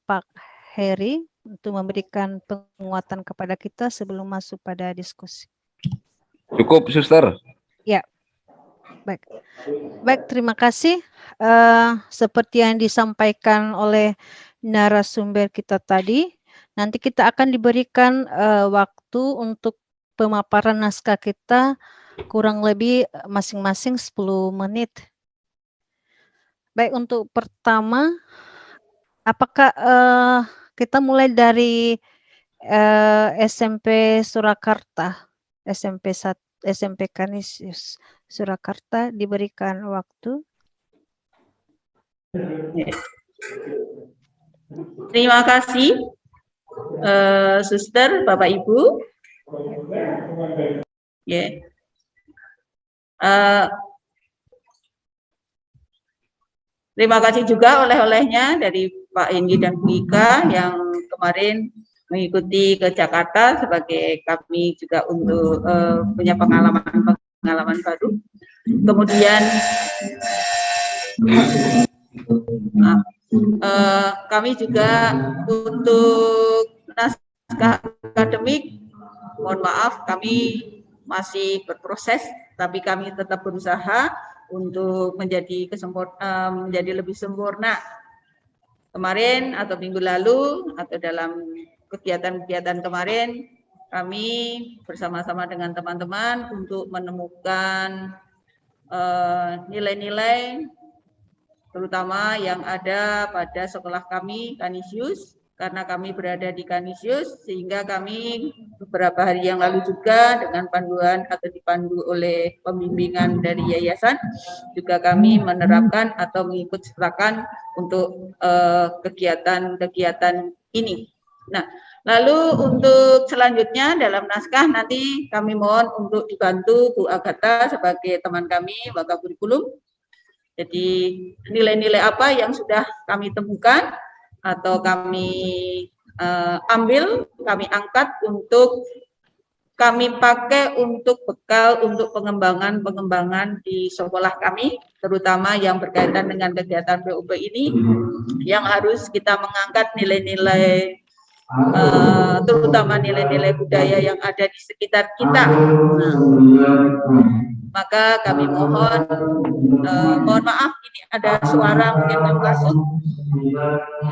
Pak Heri untuk memberikan penguatan kepada kita sebelum masuk pada diskusi. Cukup, Suster? Ya. Baik, terima kasih. Seperti yang disampaikan oleh narasumber kita tadi, nanti kita akan diberikan waktu untuk pemaparan naskah kita kurang lebih masing-masing 10 menit. Baik, untuk pertama, apakah kita mulai dari SMP Surakarta, SMP Kanisius Surakarta diberikan waktu. Terima kasih, Suster, Bapak Ibu. Terima kasih juga oleh-olehnya dari Pak Hendy dan Bu Ika yang kemarin mengikuti ke Jakarta sebagai kami juga untuk punya pengalaman baru. Kemudian kami juga untuk naskah akademik, mohon maaf kami masih berproses, tapi kami tetap berusaha untuk menjadi lebih sempurna. Kemarin atau minggu lalu atau dalam kegiatan-kegiatan kemarin kami bersama-sama dengan teman-teman untuk menemukan nilai-nilai terutama yang ada pada sekolah kami Kanisius, karena kami berada di Kanisius, sehingga kami beberapa hari yang lalu juga dengan panduan atau dipandu oleh pembimbingan dari yayasan juga kami menerapkan atau mengikut sertakan untuk kegiatan-kegiatan ini. Nah, lalu untuk selanjutnya dalam naskah nanti kami mohon untuk dibantu Bu Agatha sebagai teman kami wakaf kurikulum. Jadi nilai-nilai apa yang sudah kami temukan atau kami ambil, kami angkat untuk kami pakai untuk bekal untuk pengembangan di sekolah kami, terutama yang berkaitan dengan kegiatan POP ini, yang harus kita mengangkat nilai-nilai, terutama nilai-nilai budaya yang ada di sekitar kita. Maka kami mohon maaf ini ada suara mungkin belum masuk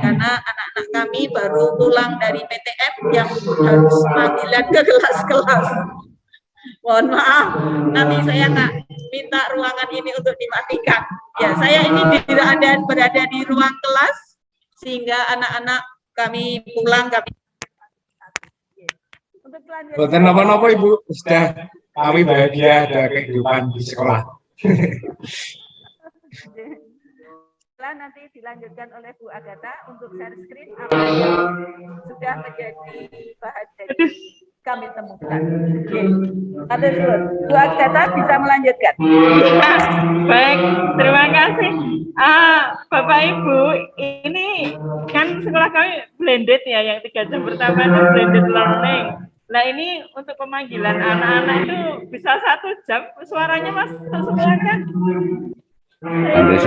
karena anak-anak kami baru pulang dari PTM yang harus panggilan ke kelas-kelas. Mohon maaf, nanti saya tak minta ruangan ini untuk dimatikan. Ya, saya ini tidak ada berada di ruang kelas sehingga anak-anak kami pulang kami. Bukan apa-apa Ibu, sudah kami bahagia ada kehidupan di sekolah. Nanti dilanjutkan oleh Bu Agatha untuk share screen apa yang sudah menjadi bahan dari kami temukan. Bu Agatha bisa melanjutkan. Baik, terima kasih. Bapak Ibu, ini kan sekolah kami blended ya, yang 3 jam pertama itu blended learning. Nah ini untuk pemanggilan anak-anak itu bisa 1 jam, suaranya Mas semua kan? Nanti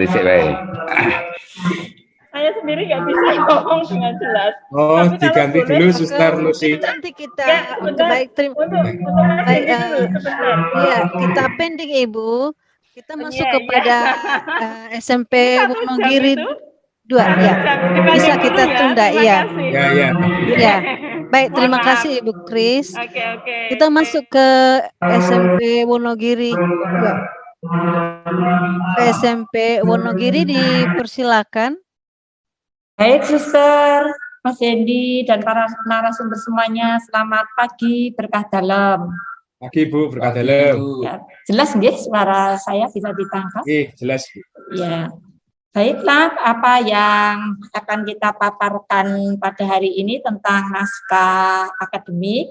sih, baik. Saya sendiri nggak bisa ngomong dengan jelas. Oh, diganti dulu Suster Lucy. Nanti kita baik terima baik ya kita pending Ibu. Kita masuk kepada SMP Wonogiri 2 ya. Bisa kita tunda ya. Ya. Baik, terima kasih Ibu Kris. Kita masuk ke SMP Wonogiri 2. SMP Wonogiri dipersilakan. Baik, Suster, Mas Hendy, dan para narasumber semuanya, selamat pagi, berkah dalam. Pagi, Bu, berkah dalam. Ya, jelas nggih suara saya bisa ditangkap? Jelas. Ya, baiklah, apa yang akan kita paparkan pada hari ini tentang naskah akademik.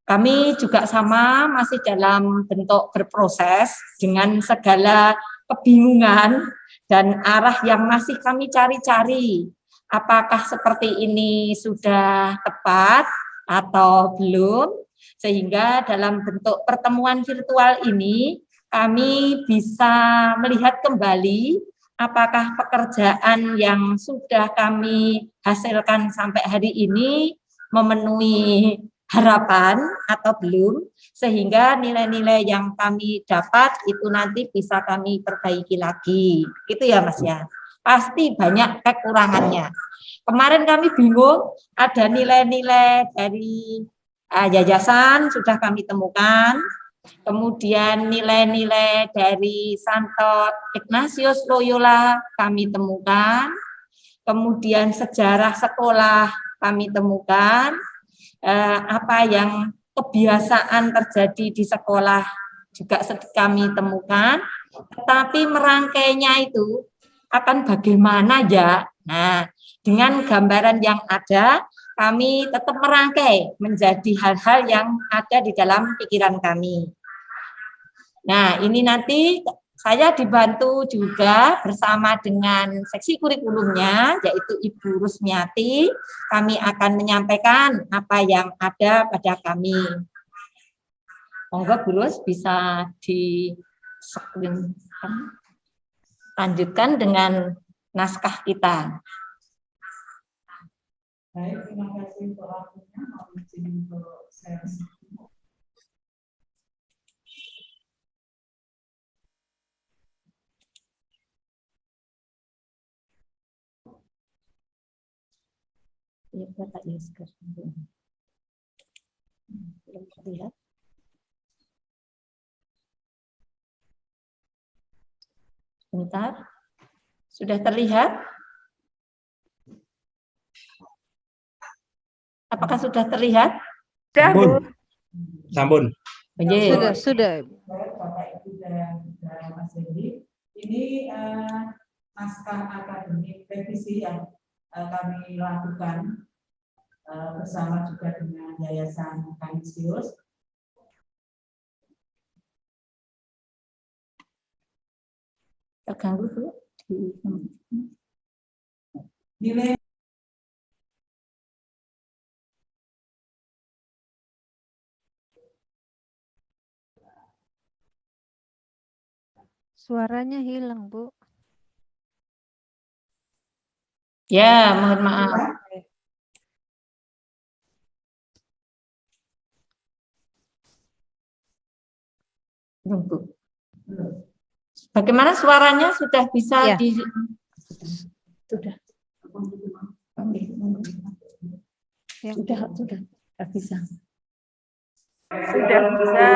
Kami juga sama masih dalam bentuk berproses dengan segala kebingungan dan arah yang masih kami cari-cari. Apakah seperti ini sudah tepat atau belum? Sehingga dalam bentuk pertemuan virtual ini kami bisa melihat kembali apakah pekerjaan yang sudah kami hasilkan sampai hari ini memenuhi harapan atau belum, sehingga nilai-nilai yang kami dapat itu nanti bisa kami perbaiki lagi. Gitu ya Mas ya. Pasti banyak kekurangannya. Kemarin kami bingung, ada nilai-nilai dari yayasan sudah kami temukan, kemudian nilai-nilai dari Santo Ignatius Loyola kami temukan, kemudian sejarah sekolah kami temukan, apa yang kebiasaan terjadi di sekolah juga kami temukan, tetapi merangkainya itu akan bagaimana ya. Nah, dengan gambaran yang ada, kami tetap merangkai menjadi hal-hal yang ada di dalam pikiran kami. Nah, ini nanti saya dibantu juga bersama dengan seksi kurikulumnya, yaitu Ibu Rusmiati. Kami akan menyampaikan apa yang ada pada kami. Monggo Bu Rus bisa lanjutkan dengan naskah kita. Baik, terima kasih untuk waktunya. Mohon izin untuk saya. Ya, Bapak Yesker. Belum terlihat. Sebentar. Sudah terlihat? Apakah sudah terlihat? Sampun. Sudah. Bapak Ibu dan Mas Hendy, ini naskah akademik revisi yang kami lakukan bersama juga dengan Yayasan Kanisius. Terganggu Bu? Nilai Suaranya hilang, Bu. Ya, mohon maaf. Tunggu. Bagaimana suaranya sudah bisa Ya. Sudah. Ya. Sudah bisa. Sudah bisa.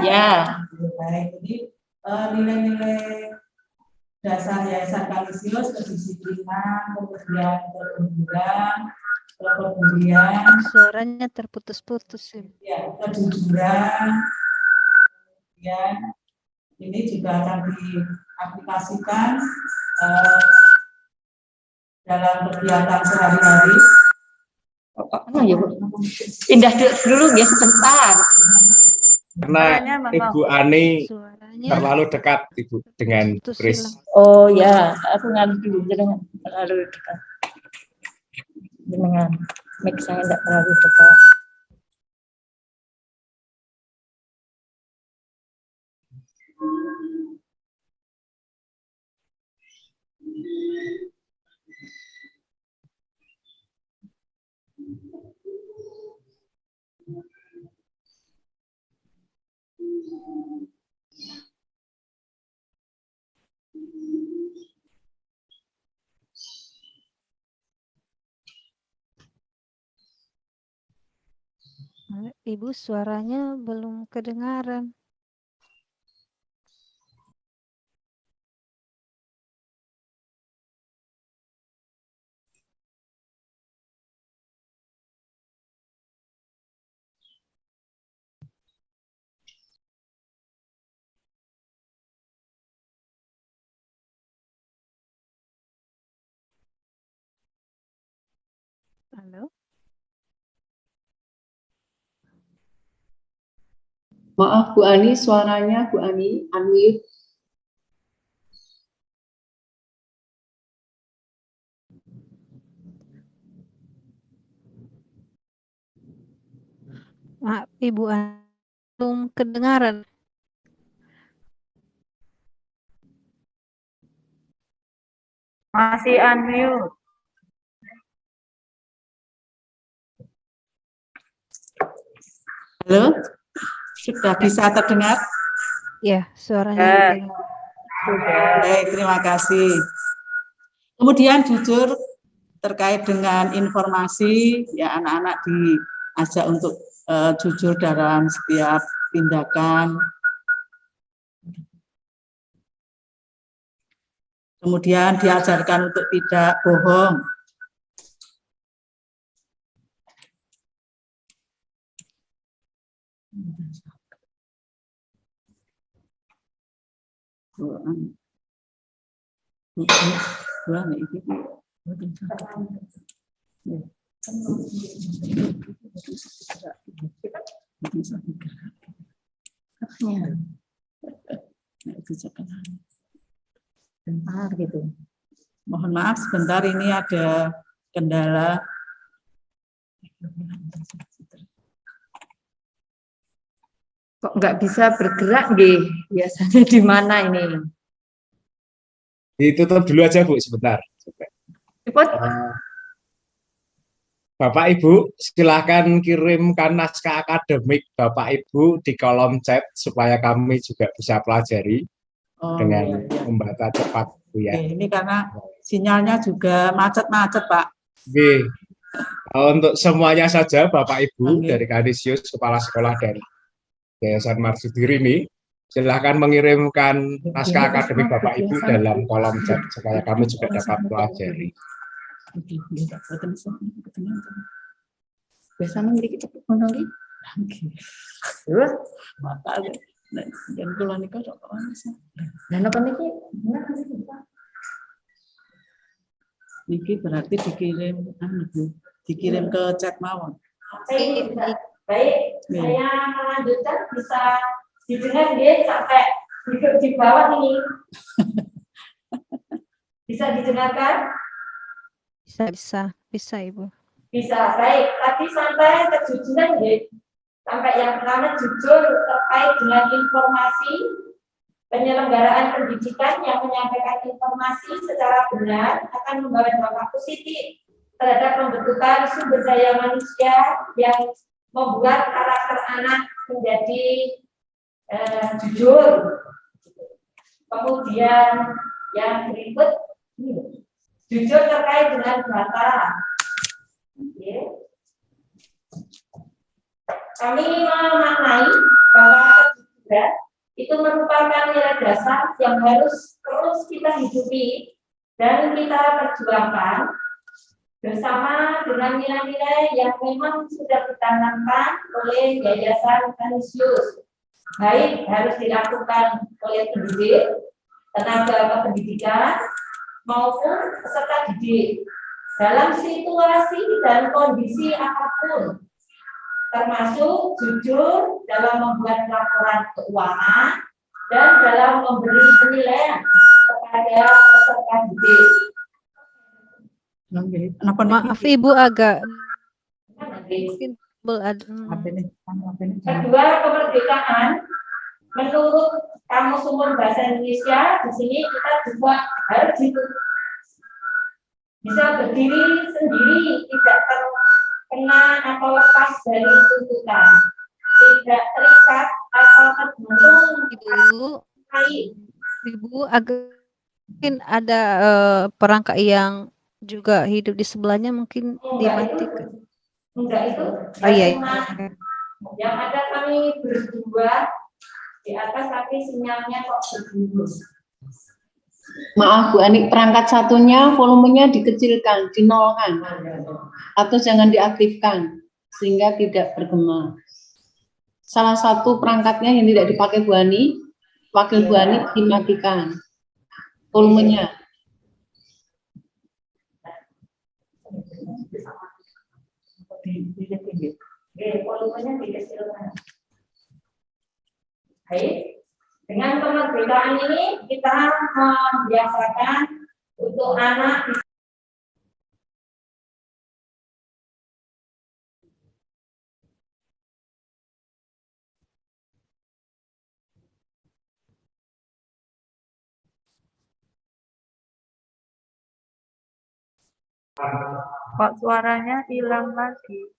Ya. Baik, jadi nilai-nilai dasar Yayasan Kalisius, kedisiplinan, kemudian kejujuran, kepedulian, Suaranya terputus-putus. ya, kejujuran, kemudian ini juga akan diaplikasikan dalam kegiatan sehari-hari. Ya, Bu. Pindah dulu ya sebentar. Karena Ibu Ani terlalu dekat Ibu dengan Chris. Oh ya, aku ngalih dulu jangan terlalu dekat. Dengan mic saya tidak terlalu dekat. Ibu suaranya belum kedengaran. Halo? Maaf Bu Ani, suaranya Bu Ani unmute. Maaf, Ibu belum kedengaran. Masih unmute. Halo, sudah bisa terdengar? Ya, suaranya Sudah. Baik, terima kasih. Kemudian jujur terkait dengan informasi, ya anak-anak diajak untuk jujur dalam setiap tindakan. Kemudian diajarkan untuk tidak bohong. Bentar gitu. Mohon maaf sebentar, ini ada kendala. Kok nggak bisa bergerak nggih? Biasanya di mana ini? Ditutup dulu aja Bu sebentar. Bapak Ibu silakan kirimkan naskah akademik Bapak Ibu di kolom chat supaya kami juga bisa pelajari dengan membaca cepat Bu ya. Ini karena sinyalnya juga macet-macet Pak. Oke. Untuk semuanya saja Bapak Ibu dari Kanisius, Kepala Sekolah dari Yayasan Marsudi ini, silahkan mengirimkan naskah akademik Bapak Ibu dalam kolom chat supaya kami juga dapat pelajari. Biasanya kita mengenali. Dan kula nika kok Dan apa niki? Niki berarti dikirim ke chat mawon. Baik, saya melanjutkan, bisa didengar nggih sampai duduk di bawah ini. Bisa didengarkan? Bisa Ibu. Bisa, baik. Tadi sampai kejujuran nggih. Sampai yang pertama jujur terkait dengan informasi penyelenggaraan pendidikan yang menyampaikan informasi secara benar akan membawa dampak positif terhadap pembentukan sumber daya manusia yang membuat karakter anak menjadi jujur. Kemudian yang berikut, jujur terkait dengan data. Kami memaknai bahwa kejujuran itu merupakan nilai dasar yang harus terus kita hidupi dan kita perjuangkan bersama dengan nilai-nilai yang memang sudah ditanamkan oleh Yayasan Kanisius. Baik harus dilakukan oleh pendidik, tenaga kependidikan, maupun peserta didik dalam situasi dan kondisi apapun, termasuk jujur dalam membuat laporan keuangan dan dalam memberi penilaian kepada peserta didik. Maaf Ibu agak Kedua, kemerdekaan menurut Kamus Umum Bahasa Indonesia di sini kita juga harus bisa berdiri sendiri, tidak terkena atau lepas dari tuntutan, tidak terikat atau tergantung. Ibu agak mungkin ada perangkat yang juga hidup di sebelahnya mungkin dimatikan. Enggak itu. Oh iya. Yang ada kami berdua di atas, tapi sinyalnya kok berbunyi. Maaf Bu Ani, perangkat satunya volumenya dikecilkan, dinolkan, atau jangan diaktifkan sehingga tidak bergema. Salah satu perangkatnya yang tidak dipakai Bu Ani, wakil Bu Ani dimatikan volumenya. Volumenya dikecilkan. Baik, dengan kemerdekaan ini kita membiasakan untuk anak Kok suaranya hilang lagi?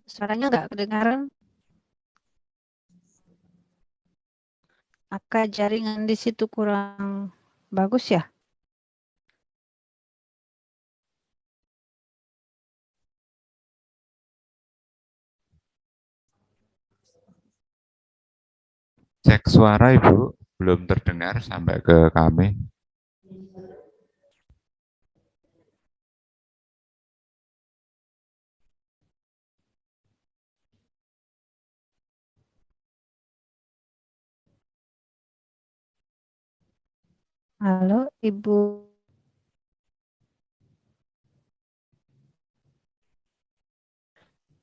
Suaranya nggak kedengaran. Apakah jaringan di situ kurang bagus ya? Cek suara Ibu, belum terdengar sampai ke kami. Halo Ibu.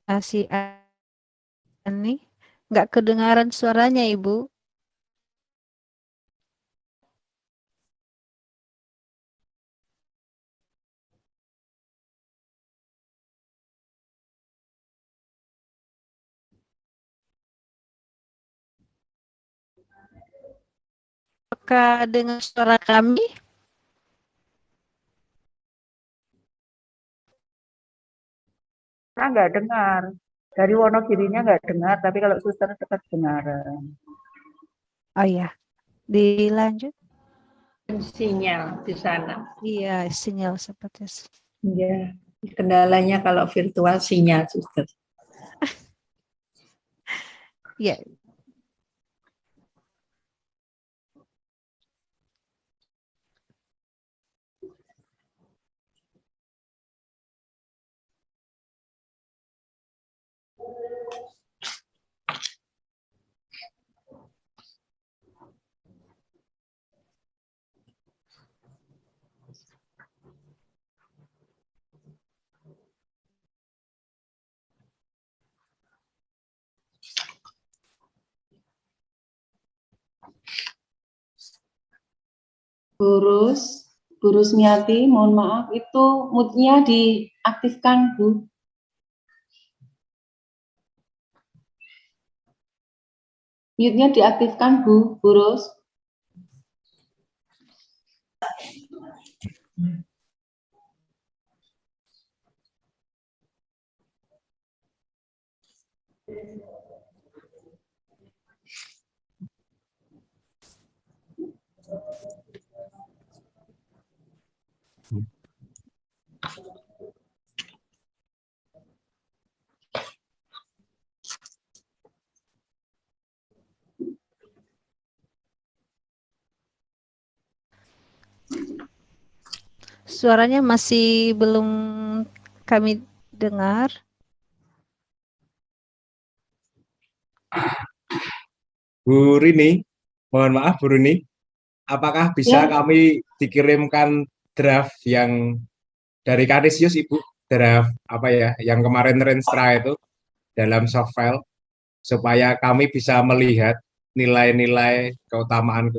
Kasih Ani, nggak kedengaran suaranya Ibu. Apakah dengar suara kami? Saya nggak dengar. Dari Wonogirinya nggak dengar, tapi kalau suster tetap dengar. Oh ya, dilanjut. Sinyal di sana. Iya, sinyal seperti itu. Iya, kendalanya kalau virtual sinyal, suster. Ya. Bu Rusmiati, mohon maaf, itu mute-nya diaktifkan, Bu. Mute-nya diaktifkan, Bu Ros. Suaranya masih belum kami dengar. Bu Rini, mohon maaf Bu Rini, apakah bisa kami dikirimkan draft yang dari Kanisius Ibu, draft apa ya, yang kemarin Renstra itu dalam soft file, supaya kami bisa melihat nilai-nilai keutamaan,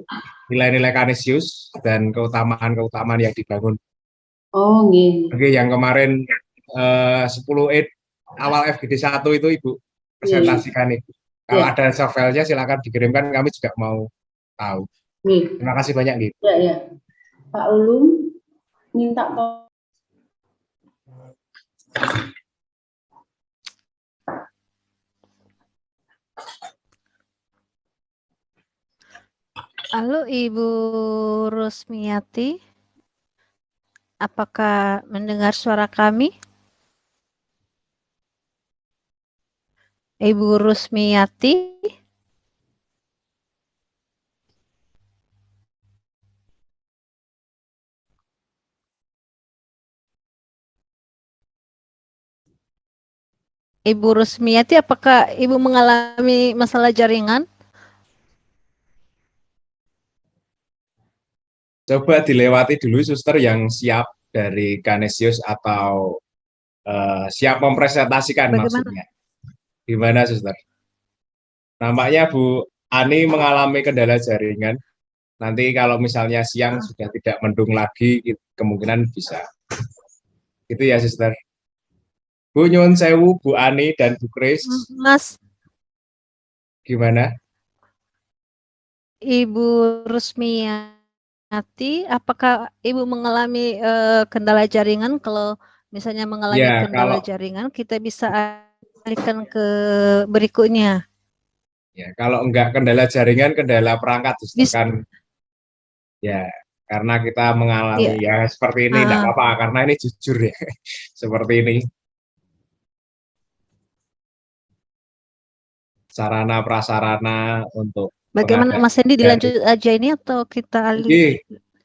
nilai-nilai Kanisius dan keutamaan-keutamaan yang dibangun. Oh, nggih. Oke, yang kemarin 10 awal FGD 1 itu Ibu presentasikan itu. Kalau ada soft file-nya silakan dikirimkan, kami juga mau tahu. Terima kasih banyak, Gitu. Ya. Pak Ulum minta Halo Ibu Rusmiati, apakah mendengar suara kami? Ibu Rusmiati? Ibu Rusmiati, apakah Ibu mengalami masalah jaringan? Coba dilewati dulu suster yang siap dari Kanisius atau siap mempresentasikan. Bagaimana? Maksudnya. Gimana suster? Nampaknya Bu Ani mengalami kendala jaringan. Nanti kalau misalnya siang sudah tidak mendung lagi, kemungkinan bisa. Itu ya suster. Bu Nyun Sewu, Bu Ani, dan Bu Kris. Mas. Gimana? Ibu Rusmiati, apakah Ibu mengalami kendala jaringan? Kalau misalnya mengalami kendala jaringan, kita bisa alihkan ke berikutnya. Ya, kalau enggak kendala jaringan, kendala perangkat, kan ya, karena kita mengalami ya seperti ini, enggak apa-apa, karena ini jujur ya, seperti ini. Sarana prasarana untuk bagaimana Mas Hendy, dilanjut aja ini atau kita alih?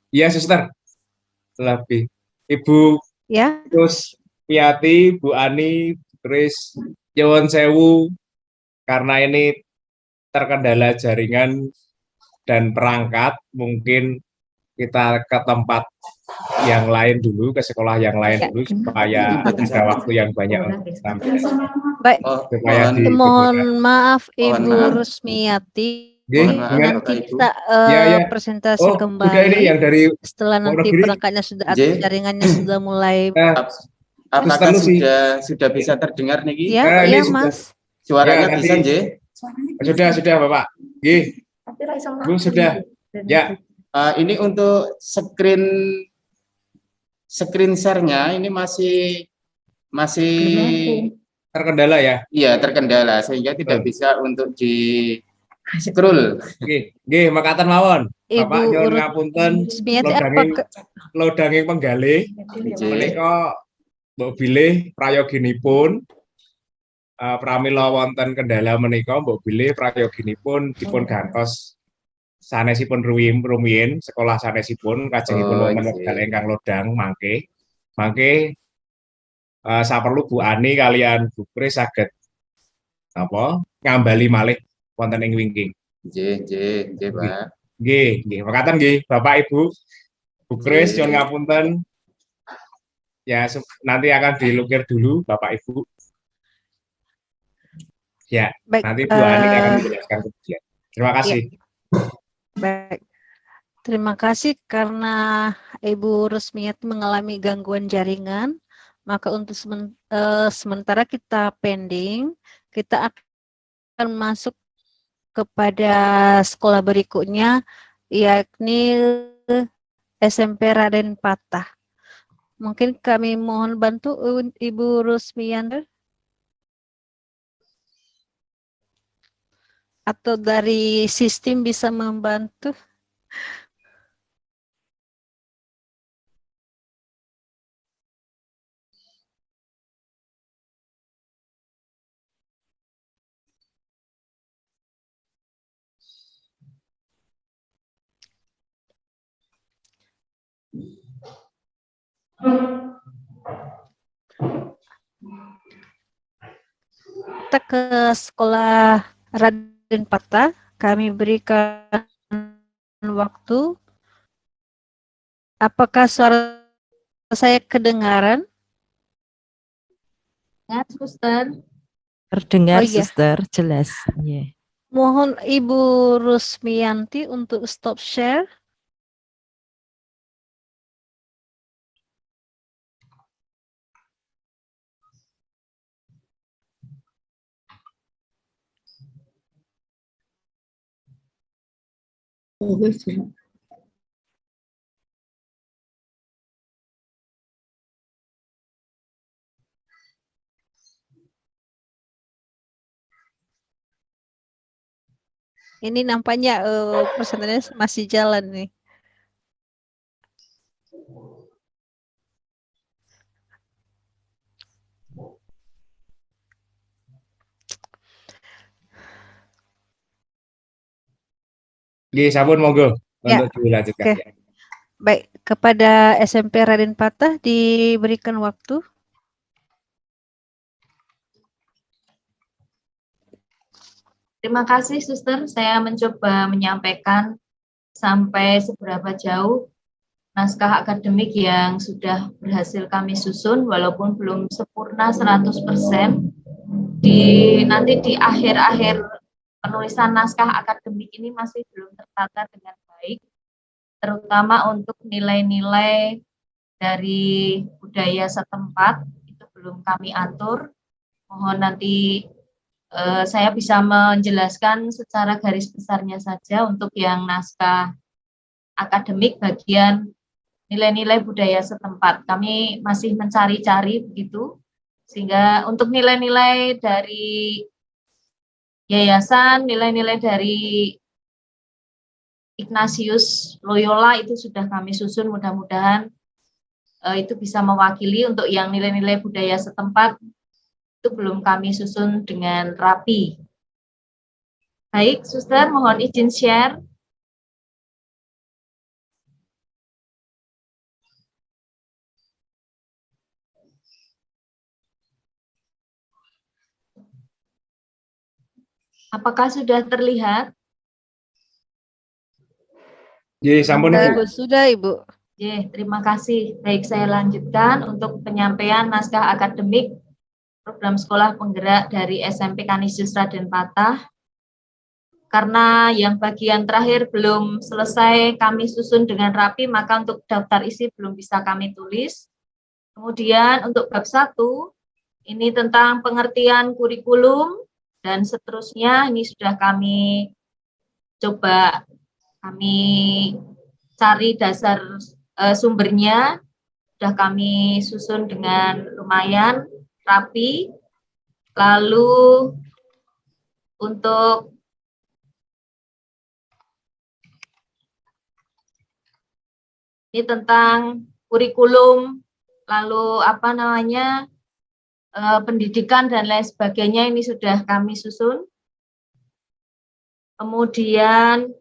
Iya suster, lebih Ibu Rusmiati, Bu Ani, Kris, Nyuwun Sewu, karena ini terkendala jaringan dan perangkat, mungkin kita ke tempat yang lain dulu, ke sekolah yang lain dulu, supaya ada waktu yang banyak untuk sampai. Baik, mohon maaf Ibu Rusmiati, nanti kita presentasi kembali ini yang dari setelah nanti perangkatnya sudah aktif, jaringannya sudah mulai. Apakah sudah bisa terdengar nih? Ya, Mas. Suaranya bisa, J? Sudah Bapak. Bu sudah. Ya. Ini untuk screen share-nya ini masih terkendala ya? Iya, terkendala sehingga tidak bisa untuk di scroll. Nggih, makaten mawon. Bapak nyuwun ngapunten lodanging penggalih menika mbok bilih prayoginipun pramila wonten kendala menika mbok bilih prayoginipun dipun gantos sanesipun rumiyin sekolah sanesipun kajengipun wonten wekdal ingkang lodang mangke saperlu Bu Ani kalian Bu Kris saged apa ngambali malih wonten ing wingking. Nggih, Pak. Nggih, mekaten nggih Bapak Ibu. Bu Kris nyuwun ngapunten. Ya, nanti akan dilukir dulu Bapak Ibu. Ya, baik, nanti Bu Ani akan menjelaskan kemudian. Terima kasih. Ya. Baik. Terima kasih karena Ibu Rusmiati mengalami gangguan jaringan. Maka untuk sementara kita pending, kita akan masuk kepada sekolah berikutnya, yakni SMP Raden Patah. Mungkin kami mohon bantu Ibu Rusmiyanti atau dari sistem bisa membantu. Kita ke sekolah Raden Patah, kami berikan waktu. Apakah suara saya kedengaran? Ya, Suster. Terdengar, Oh, iya. Suster, jelas. Yeah. Mohon Ibu Rusmiyanti untuk stop share. Ini nampaknya persentasenya masih jalan nih. Oke, sampun monggo Ya, untuk dilanjutkan. oke. Baik, kepada SMP Raden Patah diberikan waktu. Terima kasih, Suster. Saya mencoba menyampaikan sampai seberapa jauh naskah akademik yang sudah berhasil kami susun, walaupun belum sempurna 100%. Nanti di akhir-akhir penulisan naskah akademik ini masih belum tertata dengan baik, terutama untuk nilai-nilai dari budaya setempat, itu belum kami atur. Mohon nanti saya bisa menjelaskan secara garis besarnya saja untuk yang naskah akademik bagian nilai-nilai budaya setempat. Kami masih mencari-cari begitu, sehingga untuk nilai-nilai dari yayasan, nilai-nilai dari Ignatius Loyola itu sudah kami susun, mudah-mudahan itu bisa mewakili. Untuk yang nilai-nilai budaya setempat itu belum kami susun dengan rapi. Baik, Suster, mohon izin share. Apakah sudah terlihat? Ye, sampun Ibu, sudah Ibu. Terima kasih. Baik, saya lanjutkan untuk penyampaian naskah akademik program sekolah penggerak dari SMP Kanisius Raden Patah. Karena yang bagian terakhir belum selesai kami susun dengan rapi, maka untuk daftar isi belum bisa kami tulis. Kemudian untuk bab 1, ini tentang pengertian kurikulum, dan seterusnya ini sudah kami coba, kami cari dasar sumbernya, sudah kami susun dengan lumayan rapi. Lalu untuk ini tentang kurikulum, lalu pendidikan dan lain sebagainya, ini sudah kami susun. Kemudian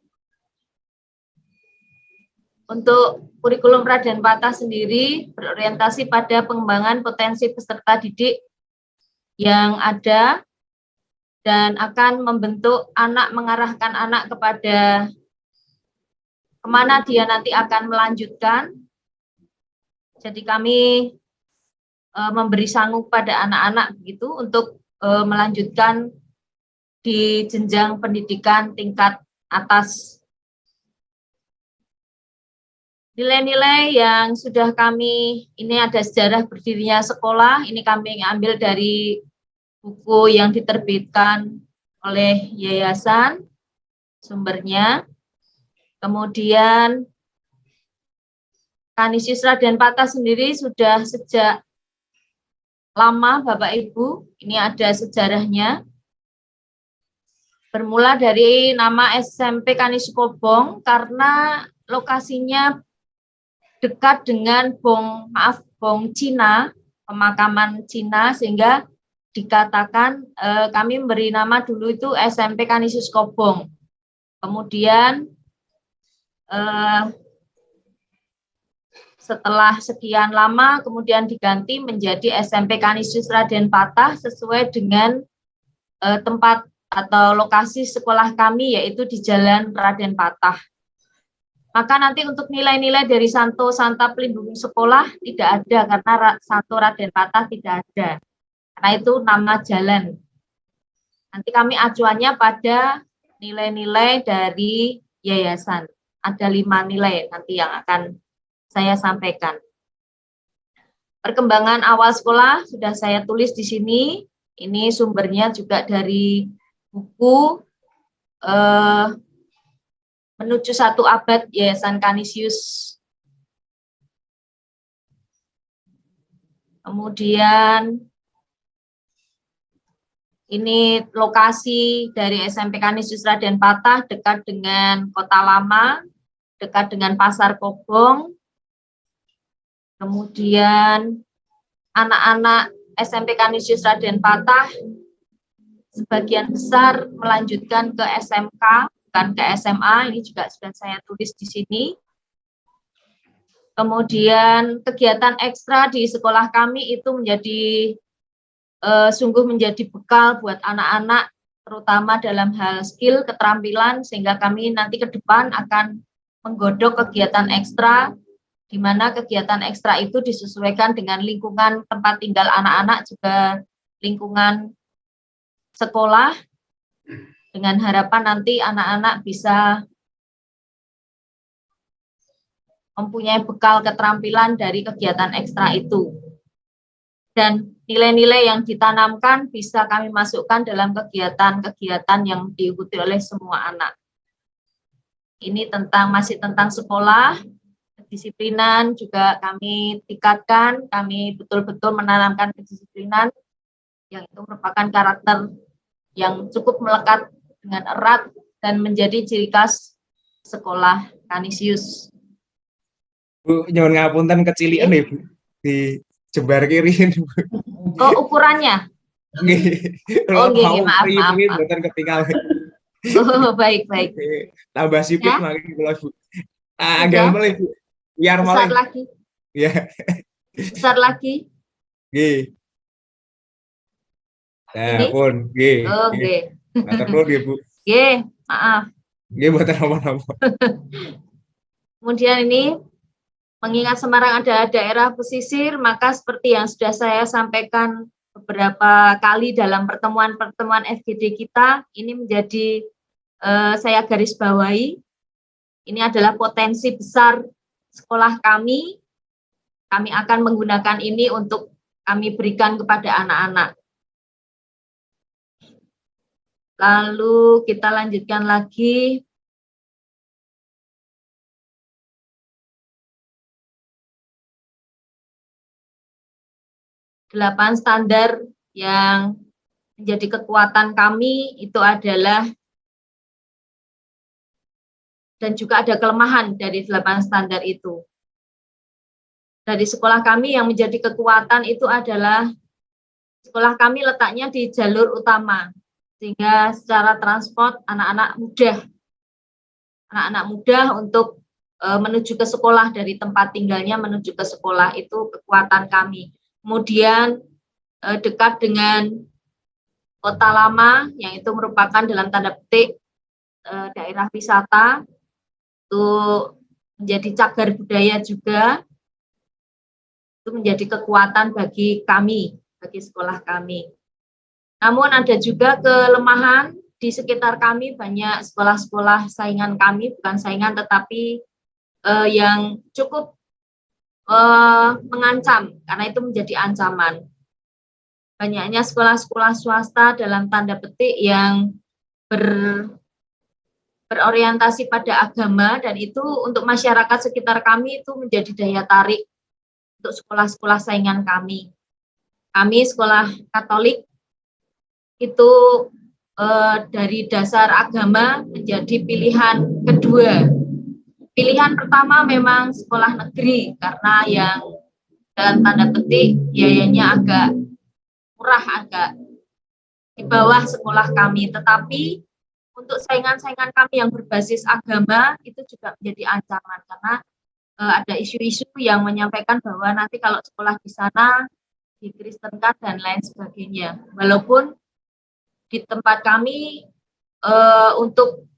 untuk kurikulum Raden Patah sendiri berorientasi pada pengembangan potensi peserta didik yang ada dan akan membentuk anak, mengarahkan anak kepada kemana dia nanti akan melanjutkan. Jadi kami memberi sanggup pada anak-anak begitu untuk melanjutkan di jenjang pendidikan tingkat atas. Nilai-nilai yang sudah kami, ini ada sejarah berdirinya sekolah, ini kami ambil dari buku yang diterbitkan oleh yayasan. sumbernya. Kemudian Kanisius Raden Patah sendiri sudah sejak lama Bapak Ibu, ini ada sejarahnya. Bermula dari nama SMP Kanisius Kobong karena lokasinya dekat dengan Bong Cina, pemakaman Cina, sehingga dikatakan kami memberi nama dulu itu SMP Kanisius Kobong. Kemudian setelah sekian lama kemudian diganti menjadi SMP Kanisius Raden Patah sesuai dengan tempat atau lokasi sekolah kami, yaitu di Jalan Raden Patah. Maka nanti untuk nilai-nilai dari Santo Santa Pelindung Sekolah tidak ada karena Santo Raden Patah tidak ada. Karena itu nama jalan. Nanti kami acuannya pada nilai-nilai dari yayasan. Ada 5 nilai nanti yang akan saya sampaikan. Perkembangan awal sekolah sudah saya tulis di sini. Ini sumbernya juga dari buku Menuju 1 Abad Yayasan Kanisius. Kemudian ini lokasi dari SMP Kanisius Raden Patah dekat dengan Kota Lama, dekat dengan Pasar Kobong. Kemudian anak-anak SMP Kanisius Raden Patah sebagian besar melanjutkan ke SMK, bukan ke SMA, ini juga sudah saya tulis di sini. Kemudian kegiatan ekstra di sekolah kami itu menjadi sungguh menjadi bekal buat anak-anak, terutama dalam hal skill, keterampilan, sehingga kami nanti ke depan akan menggodok kegiatan ekstra, di mana kegiatan ekstra itu disesuaikan dengan lingkungan tempat tinggal anak-anak, juga lingkungan sekolah, dengan harapan nanti anak-anak bisa mempunyai bekal keterampilan dari kegiatan ekstra itu. Dan nilai-nilai yang ditanamkan bisa kami masukkan dalam kegiatan-kegiatan yang diikuti oleh semua anak. Ini masih tentang sekolah, kedisiplinan juga kami tingkatkan, kami betul-betul menanamkan kedisiplinan yang itu merupakan karakter yang cukup melekat dengan erat dan menjadi ciri khas sekolah Kanisius. Bu, nyuwun ngapunten kecilian nih, Bu. Di jebar kiri. Oh, ukurannya? Oh, maaf. Mboten ketinggal. Oh, baik. Tambah sipit ya? makin kula, Bu. Agak mulai, Bu. Biar Besar mulai. lagi. Ya. Besar lagi. Nggih. Nah, Ini? pun, nggih. Oke. Matur nuwun nggih, Bu. Nggih, maaf. Nggih, mboten napa-napa. Kemudian ini, mengingat Semarang adalah daerah pesisir, maka seperti yang sudah saya sampaikan beberapa kali dalam pertemuan-pertemuan FGD kita, ini menjadi saya garis bawahi, ini adalah potensi besar sekolah kami. Kami akan menggunakan ini untuk kami berikan kepada anak-anak. Lalu kita lanjutkan lagi. Delapan standar yang menjadi kekuatan kami itu adalah, dan juga ada kelemahan dari 8 standar itu. Dari sekolah kami yang menjadi kekuatan itu adalah sekolah kami letaknya di jalur utama, sehingga secara transport anak-anak mudah untuk menuju ke sekolah, dari tempat tinggalnya menuju ke sekolah, itu kekuatan kami. Kemudian dekat dengan Kota Lama, yang itu merupakan dalam tanda petik daerah wisata, itu menjadi cagar budaya juga, itu menjadi kekuatan bagi kami, bagi sekolah kami. Namun ada juga kelemahan di sekitar kami, banyak sekolah-sekolah saingan kami, bukan saingan tetapi yang cukup mengancam, karena itu menjadi ancaman. Banyaknya sekolah-sekolah swasta dalam tanda petik yang berorientasi pada agama, dan itu untuk masyarakat sekitar kami itu menjadi daya tarik untuk sekolah-sekolah saingan kami. Kami sekolah Katolik itu dari dasar agama menjadi pilihan kedua. Pilihan pertama memang sekolah negeri karena yang dalam tanda petik biayanya agak murah, agak di bawah sekolah kami, tetapi untuk saingan-saingan kami yang berbasis agama itu juga menjadi ancaman karena ada isu-isu yang menyampaikan bahwa nanti kalau sekolah di sana dikristenkan dan lain sebagainya. Walaupun di tempat kami untuk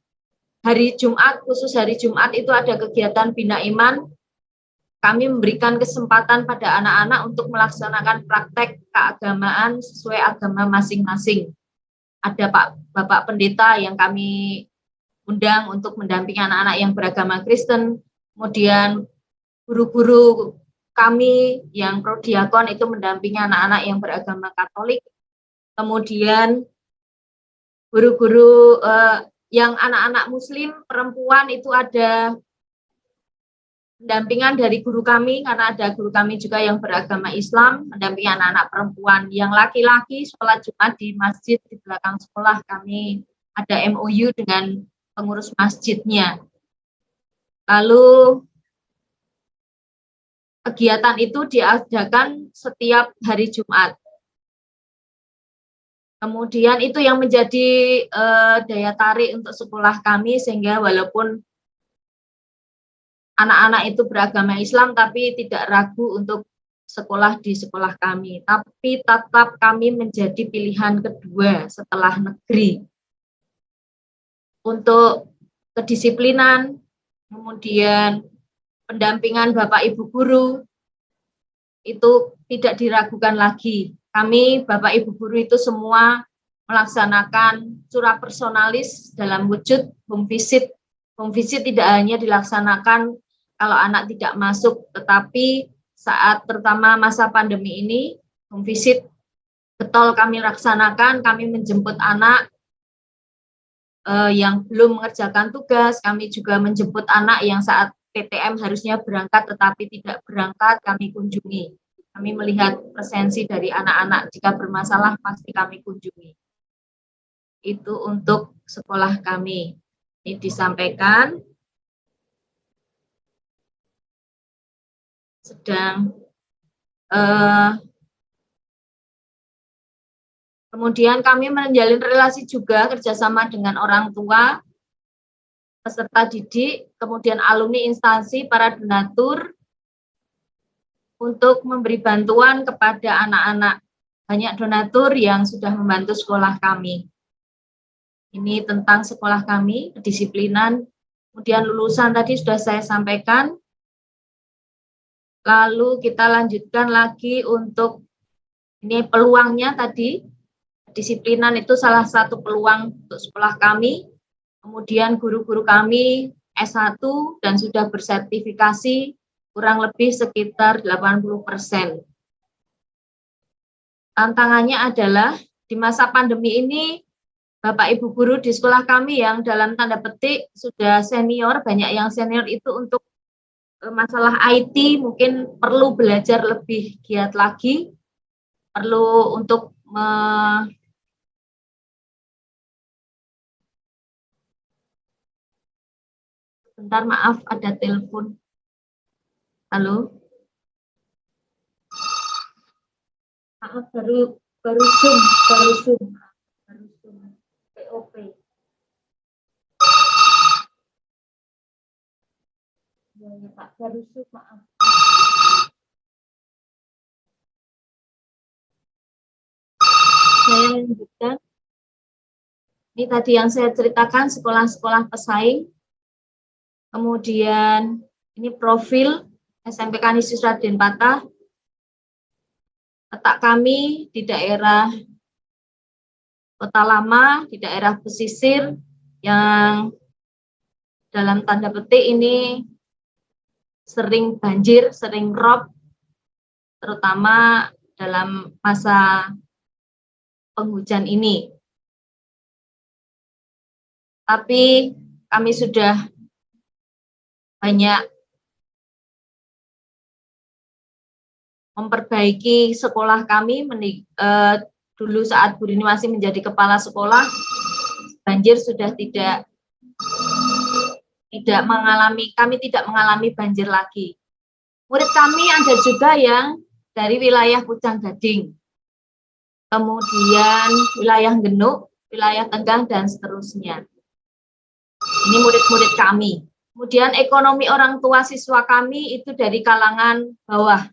hari Jumat, khusus hari Jumat itu ada kegiatan Bina Iman. Kami memberikan kesempatan pada anak-anak untuk melaksanakan praktek keagamaan sesuai agama masing-masing. Ada Bapak Pendeta yang kami undang untuk mendampingi anak-anak yang beragama Kristen, kemudian guru-guru kami yang prodiakon itu mendampingi anak-anak yang beragama Katolik, kemudian guru-guru yang anak-anak Muslim perempuan itu ada pendampingan dari guru kami, karena ada guru kami juga yang beragama Islam, mendampingi anak-anak perempuan. Yang laki-laki sholat Jumat di masjid di belakang sekolah, kami ada MOU dengan pengurus masjidnya. Lalu kegiatan itu diadakan setiap hari Jumat. Kemudian itu yang menjadi daya tarik untuk sekolah kami, sehingga walaupun anak-anak itu beragama Islam tapi tidak ragu untuk sekolah di sekolah kami. Tapi tetap kami menjadi pilihan kedua setelah negeri. Untuk kedisiplinan, kemudian pendampingan Bapak Ibu guru, itu tidak diragukan lagi. Kami, Bapak Ibu guru itu semua melaksanakan surah personalis dalam wujud home visit. Home visit tidak hanya dilaksanakan kalau anak tidak masuk, tetapi saat terutama masa pandemi ini, home visit betul kami laksanakan. Kami menjemput anak yang belum mengerjakan tugas, kami juga menjemput anak yang saat PTM harusnya berangkat tetapi tidak berangkat, kami kunjungi. Kami melihat presensi dari anak-anak, jika bermasalah pasti kami kunjungi. Itu untuk sekolah kami. Ini disampaikan. Sedang kemudian kami menjalin relasi juga kerjasama dengan orang tua, peserta didik, kemudian alumni instansi, para donatur untuk memberi bantuan kepada anak-anak. Banyak donatur yang sudah membantu sekolah kami. Ini tentang sekolah kami, kedisiplinan. Kemudian lulusan tadi sudah saya sampaikan. Lalu kita lanjutkan lagi untuk ini peluangnya tadi. Kedisiplinan itu salah satu peluang untuk sekolah kami. Kemudian guru-guru kami S1 dan sudah bersertifikasi kurang lebih sekitar 80%. Tantangannya adalah di masa pandemi ini Bapak Ibu guru di sekolah kami yang dalam tanda petik sudah senior, banyak yang senior itu untuk masalah IT mungkin perlu belajar lebih giat lagi, perlu untuk bentar, maaf ada telepon. Halo. Maaf, baru Zoom. POP. Ya, Pak, baru Zoom, maaf. Saya lanjutkan. Ini tadi yang saya ceritakan sekolah-sekolah pesaing. Kemudian ini profil SMP Kanisius Raden Patah. Letak kami di daerah Kota Lama, di daerah pesisir yang dalam tanda petik ini sering banjir, sering rob, terutama dalam masa penghujan ini. Tapi kami sudah banyak memperbaiki sekolah kami. Dulu saat Bu Rini masih menjadi kepala sekolah, banjir sudah tidak kami tidak mengalami banjir lagi. Murid kami ada juga yang dari wilayah Pucang Gading, kemudian wilayah Genuk, wilayah Tenggang, dan seterusnya. Ini murid-murid kami. Kemudian ekonomi orang tua siswa kami itu dari kalangan bawah,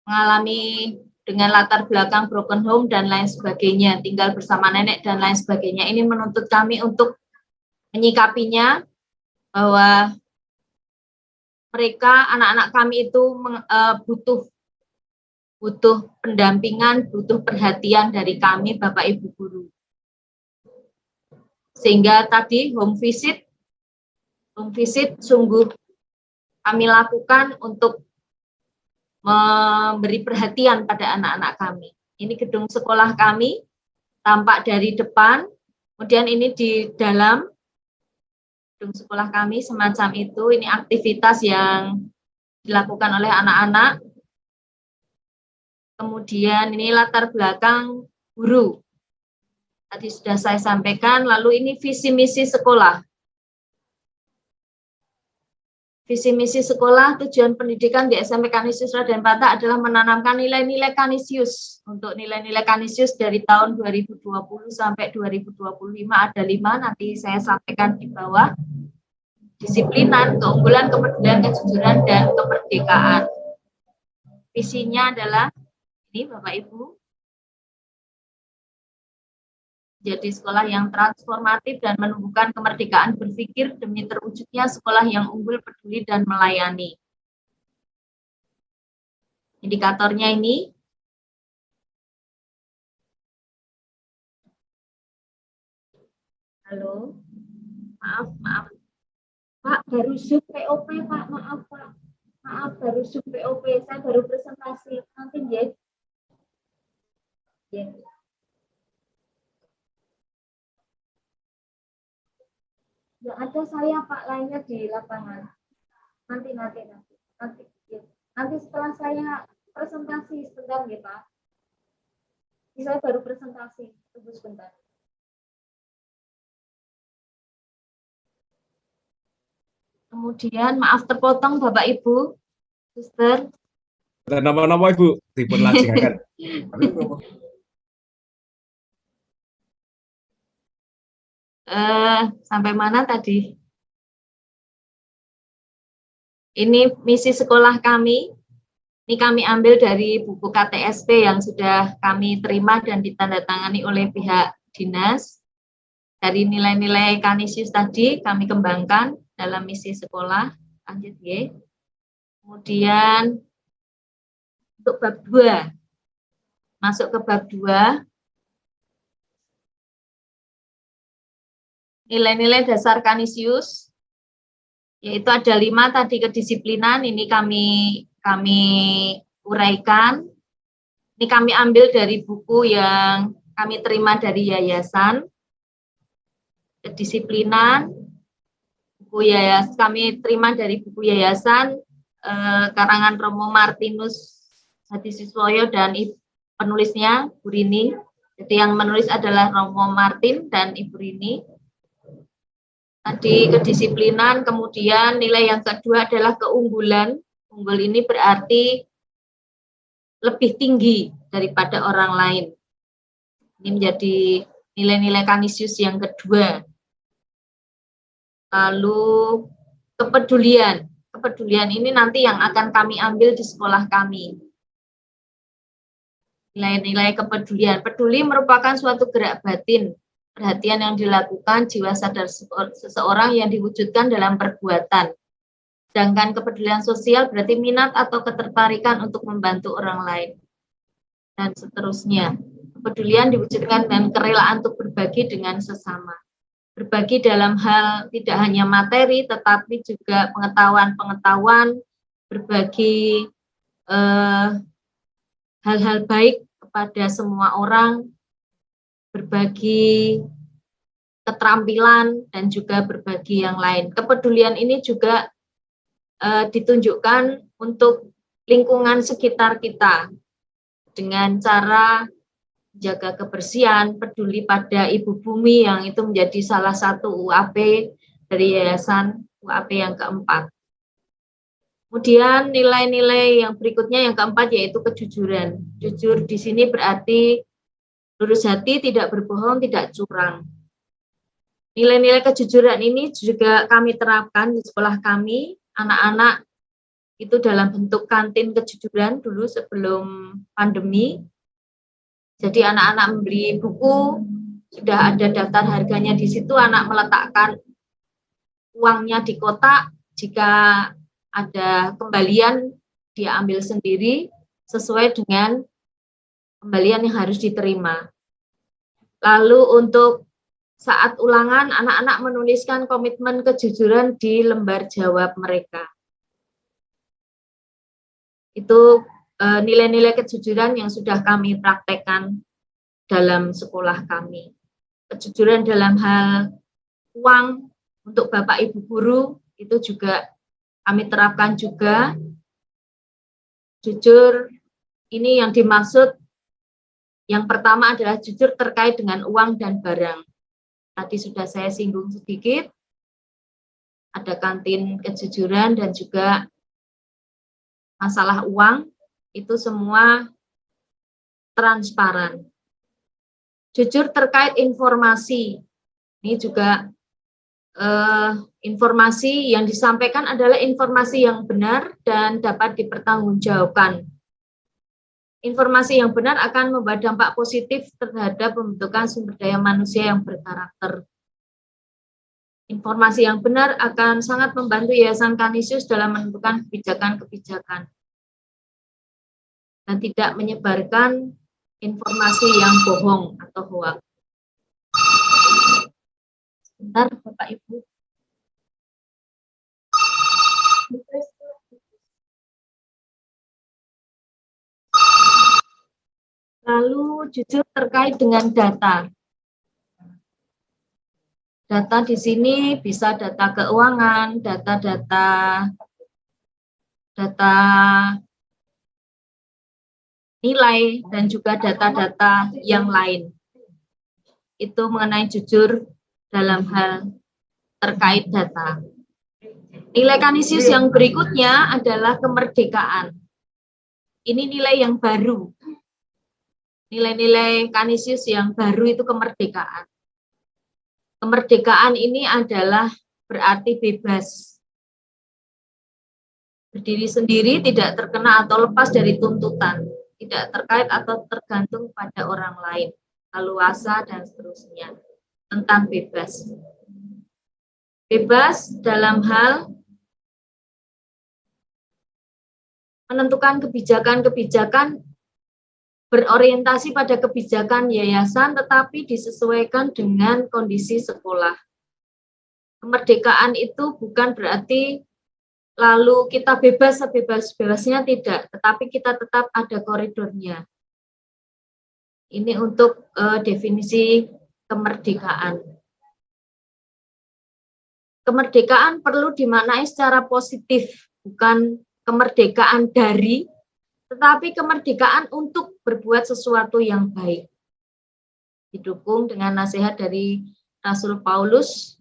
mengalami dengan latar belakang broken home dan lain sebagainya, tinggal bersama nenek dan lain sebagainya. Ini menuntut kami untuk menyikapinya, bahwa mereka, anak-anak kami itu butuh pendampingan, butuh perhatian dari kami, Bapak Ibu guru. Sehingga tadi home visit sungguh kami lakukan untuk memberi perhatian pada anak-anak kami. Ini gedung sekolah kami, tampak dari depan, kemudian ini di dalam gedung sekolah kami semacam itu. Ini aktivitas yang dilakukan oleh anak-anak. Kemudian ini latar belakang guru. Tadi sudah saya sampaikan. Lalu ini visi misi sekolah. Visi misi sekolah, tujuan pendidikan di SMP Kanisius Raden Patah adalah menanamkan nilai-nilai Kanisius. Untuk nilai-nilai Kanisius dari tahun 2020 sampai 2025 ada 5, nanti saya sampaikan di bawah. Disiplinan, keunggulan, kepedulian, kejujuran, dan kemerdekaan. Visinya adalah ini Bapak Ibu, jadi sekolah yang transformatif dan menumbuhkan kemerdekaan berpikir demi terwujudnya sekolah yang unggul, peduli, dan melayani. Indikatornya ini. Halo, maaf. Pak, baru Zoom POP, Pak, maaf Pak. Maaf, baru Zoom POP, saya baru presentasi. Nanti ya. Ya ada saya Pak, lainnya di lapangan. Nanti ya. Nanti setelah saya presentasi sebentar ya Pak. Saya baru presentasi, tunggu sebentar. Kemudian maaf terpotong Bapak Ibu, Suster. Nama-nama Ibu dipun lajengaken. Sampai mana tadi? Ini misi sekolah kami. Ini kami ambil dari buku KTSP yang sudah kami terima dan ditandatangani oleh pihak dinas. Dari nilai-nilai Kanisius tadi kami kembangkan dalam misi sekolah. Lanjut ya. Kemudian untuk bab 2. Masuk ke bab 2. Nilai-nilai dasar Kanisius, yaitu ada 5 tadi. Kedisiplinan, ini kami uraikan. Ini kami ambil dari buku yang kami terima dari yayasan. Kedisiplinan, buku yayasan kami terima dari buku yayasan karangan Romo Martinus Hadisiswoyo dan penulisnya Bu Rini. Jadi yang menulis adalah Romo Martin dan Ibu Rini. Tadi kedisiplinan, kemudian nilai yang kedua adalah keunggulan. Unggul ini berarti lebih tinggi daripada orang lain. Ini menjadi nilai-nilai Kanisius yang kedua. Lalu kepedulian. Kepedulian ini nanti yang akan kami ambil di sekolah kami. Nilai-nilai kepedulian. Peduli merupakan suatu gerak batin, perhatian yang dilakukan, jiwa sadar seseorang yang diwujudkan dalam perbuatan. Sedangkan kepedulian sosial berarti minat atau ketertarikan untuk membantu orang lain. Dan seterusnya. Kepedulian diwujudkan dengan kerelaan untuk berbagi dengan sesama. Berbagi dalam hal tidak hanya materi, tetapi juga pengetahuan-pengetahuan, berbagi hal-hal baik kepada semua orang, berbagi keterampilan, dan juga berbagi yang lain. Kepedulian ini juga ditunjukkan untuk lingkungan sekitar kita dengan cara jaga kebersihan, peduli pada ibu bumi yang itu menjadi salah satu UAP dari Yayasan UAP yang keempat. Kemudian nilai-nilai yang berikutnya yang keempat yaitu kejujuran. Jujur di sini berarti lurus hati, tidak berbohong, tidak curang. Nilai-nilai kejujuran ini juga kami terapkan di sekolah kami. Anak-anak itu dalam bentuk kantin kejujuran dulu sebelum pandemi. Jadi anak-anak membeli buku, sudah ada daftar harganya di situ, anak meletakkan uangnya di kotak, jika ada kembalian dia ambil sendiri sesuai dengan kembalian yang harus diterima. Lalu untuk saat ulangan, anak-anak menuliskan komitmen kejujuran di lembar jawab mereka. Itu nilai-nilai kejujuran yang sudah kami praktekkan dalam sekolah kami. Kejujuran dalam hal uang untuk Bapak Ibu guru itu juga kami terapkan juga. Jujur, ini yang dimaksud yang pertama adalah jujur terkait dengan uang dan barang. Tadi sudah saya singgung sedikit, ada kantin kejujuran dan juga masalah uang, itu semua transparan. Jujur terkait informasi, ini juga informasi yang disampaikan adalah informasi yang benar dan dapat dipertanggungjawabkan. Informasi yang benar akan membawa dampak positif terhadap pembentukan sumber daya manusia yang berkarakter. Informasi yang benar akan sangat membantu Yayasan Kanisius dalam menentukan kebijakan-kebijakan dan tidak menyebarkan informasi yang bohong atau hoax. Sebentar, Bapak Ibu. Lalu jujur terkait dengan data. Data di sini bisa data keuangan, data nilai, dan juga data-data yang lain. Itu mengenai jujur dalam hal terkait data. Nilai Kanisius yang berikutnya adalah kemerdekaan. Ini nilai yang baru. Nilai-nilai Kanisius yang baru itu kemerdekaan. Kemerdekaan ini adalah berarti bebas. Berdiri sendiri, tidak terkena atau lepas dari tuntutan, tidak terkait atau tergantung pada orang lain, leluasa dan seterusnya. Tentang bebas. Bebas dalam hal menentukan kebijakan-kebijakan berorientasi pada kebijakan yayasan tetapi disesuaikan dengan kondisi sekolah. Kemerdekaan itu bukan berarti lalu kita bebas sebebas-bebasnya, tidak, tetapi kita tetap ada koridornya. Ini untuk definisi kemerdekaan. Kemerdekaan perlu dimaknai secara positif, bukan kemerdekaan dari, tetapi kemerdekaan untuk berbuat sesuatu yang baik. Didukung dengan nasihat dari Rasul Paulus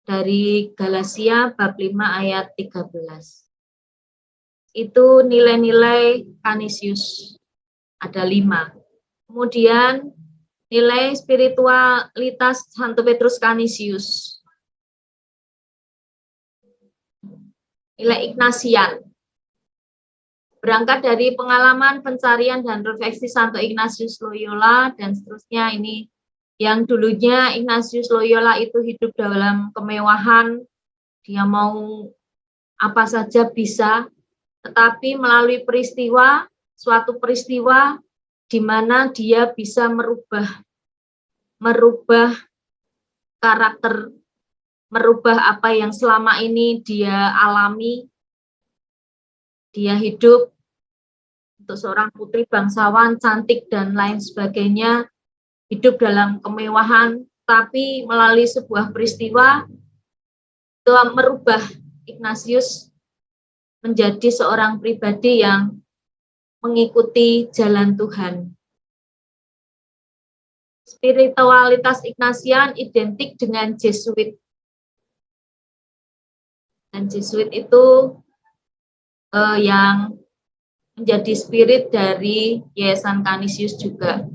dari Galatia bab 5 ayat 13. Itu nilai-nilai Kanisius, ada 5. Kemudian nilai spiritualitas Santo Petrus Kanisius. Nilai Ignasian. Berangkat dari pengalaman pencarian dan refleksi Santo Ignatius Loyola dan seterusnya, ini yang dulunya Ignatius Loyola itu hidup dalam kemewahan, dia mau apa saja bisa, tetapi melalui peristiwa, suatu peristiwa di mana dia bisa merubah karakter, merubah apa yang selama ini dia alami. Dia hidup untuk seorang putri bangsawan, cantik dan lain sebagainya, hidup dalam kemewahan, tapi melalui sebuah peristiwa telah merubah Ignatius menjadi seorang pribadi yang mengikuti jalan Tuhan. Spiritualitas Ignatian identik dengan Jesuit. Dan Jesuit itu yang menjadi spirit dari Yayasan Canisius juga.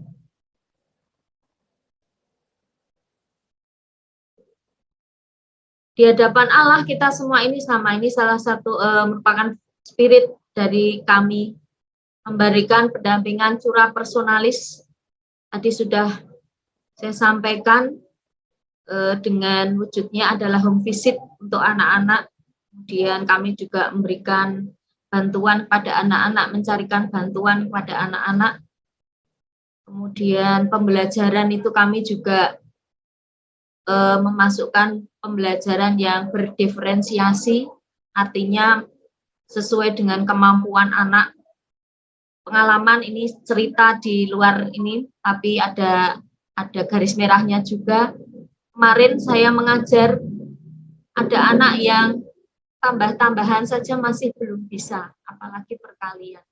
Di hadapan Allah kita semua ini sama, ini salah satu merupakan spirit dari kami, memberikan pendampingan curah personalis. Tadi sudah saya sampaikan, dengan wujudnya adalah home visit untuk anak-anak. Kemudian kami juga memberikan bantuan kepada anak-anak, mencarikan bantuan kepada anak-anak. Kemudian pembelajaran itu kami juga memasukkan pembelajaran yang berdiferensiasi, artinya sesuai dengan kemampuan anak. Pengalaman ini cerita di luar ini, tapi ada garis merahnya juga. Kemarin saya mengajar, ada anak yang tambah-tambahan saja masih belum bisa, apalagi perkalian.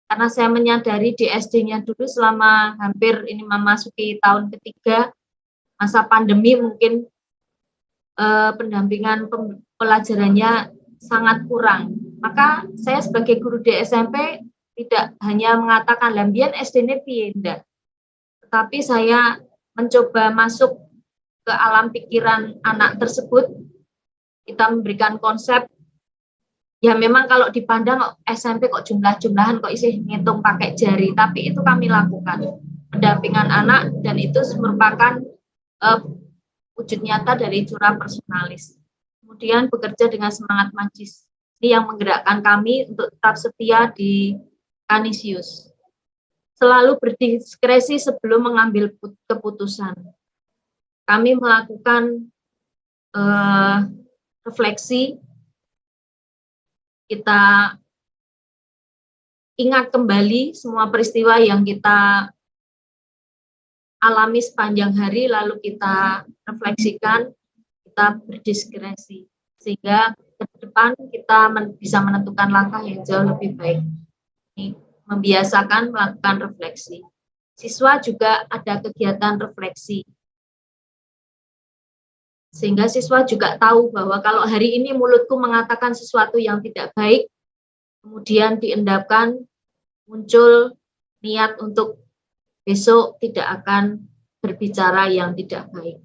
Karena saya menyadari di SD-nya dulu selama hampir ini memasuki tahun ketiga, masa pandemi mungkin pendampingan pelajarannya sangat kurang. Maka saya sebagai guru di SMP tidak hanya mengatakan lambian SD-nya pindah, tetapi saya mencoba masuk ke alam pikiran anak tersebut. Kita memberikan konsep, ya memang kalau dipandang SMP kok jumlah-jumlahan kok isi ngitung pakai jari, tapi itu kami lakukan pendampingan anak, dan itu merupakan wujud nyata dari curah personalis. Kemudian bekerja dengan semangat magis. Ini yang menggerakkan kami untuk tetap setia di Canisius. Selalu berdiskresi sebelum mengambil keputusan. Kami melakukan refleksi. Kita ingat kembali semua peristiwa yang kita alami sepanjang hari, lalu kita refleksikan, kita berdiskresi, sehingga ke depan kita bisa menentukan langkah yang jauh lebih baik. Ini, membiasakan melakukan refleksi. Siswa juga ada kegiatan refleksi, sehingga siswa juga tahu bahwa kalau hari ini mulutku mengatakan sesuatu yang tidak baik, kemudian diendapkan, muncul niat untuk besok tidak akan berbicara yang tidak baik.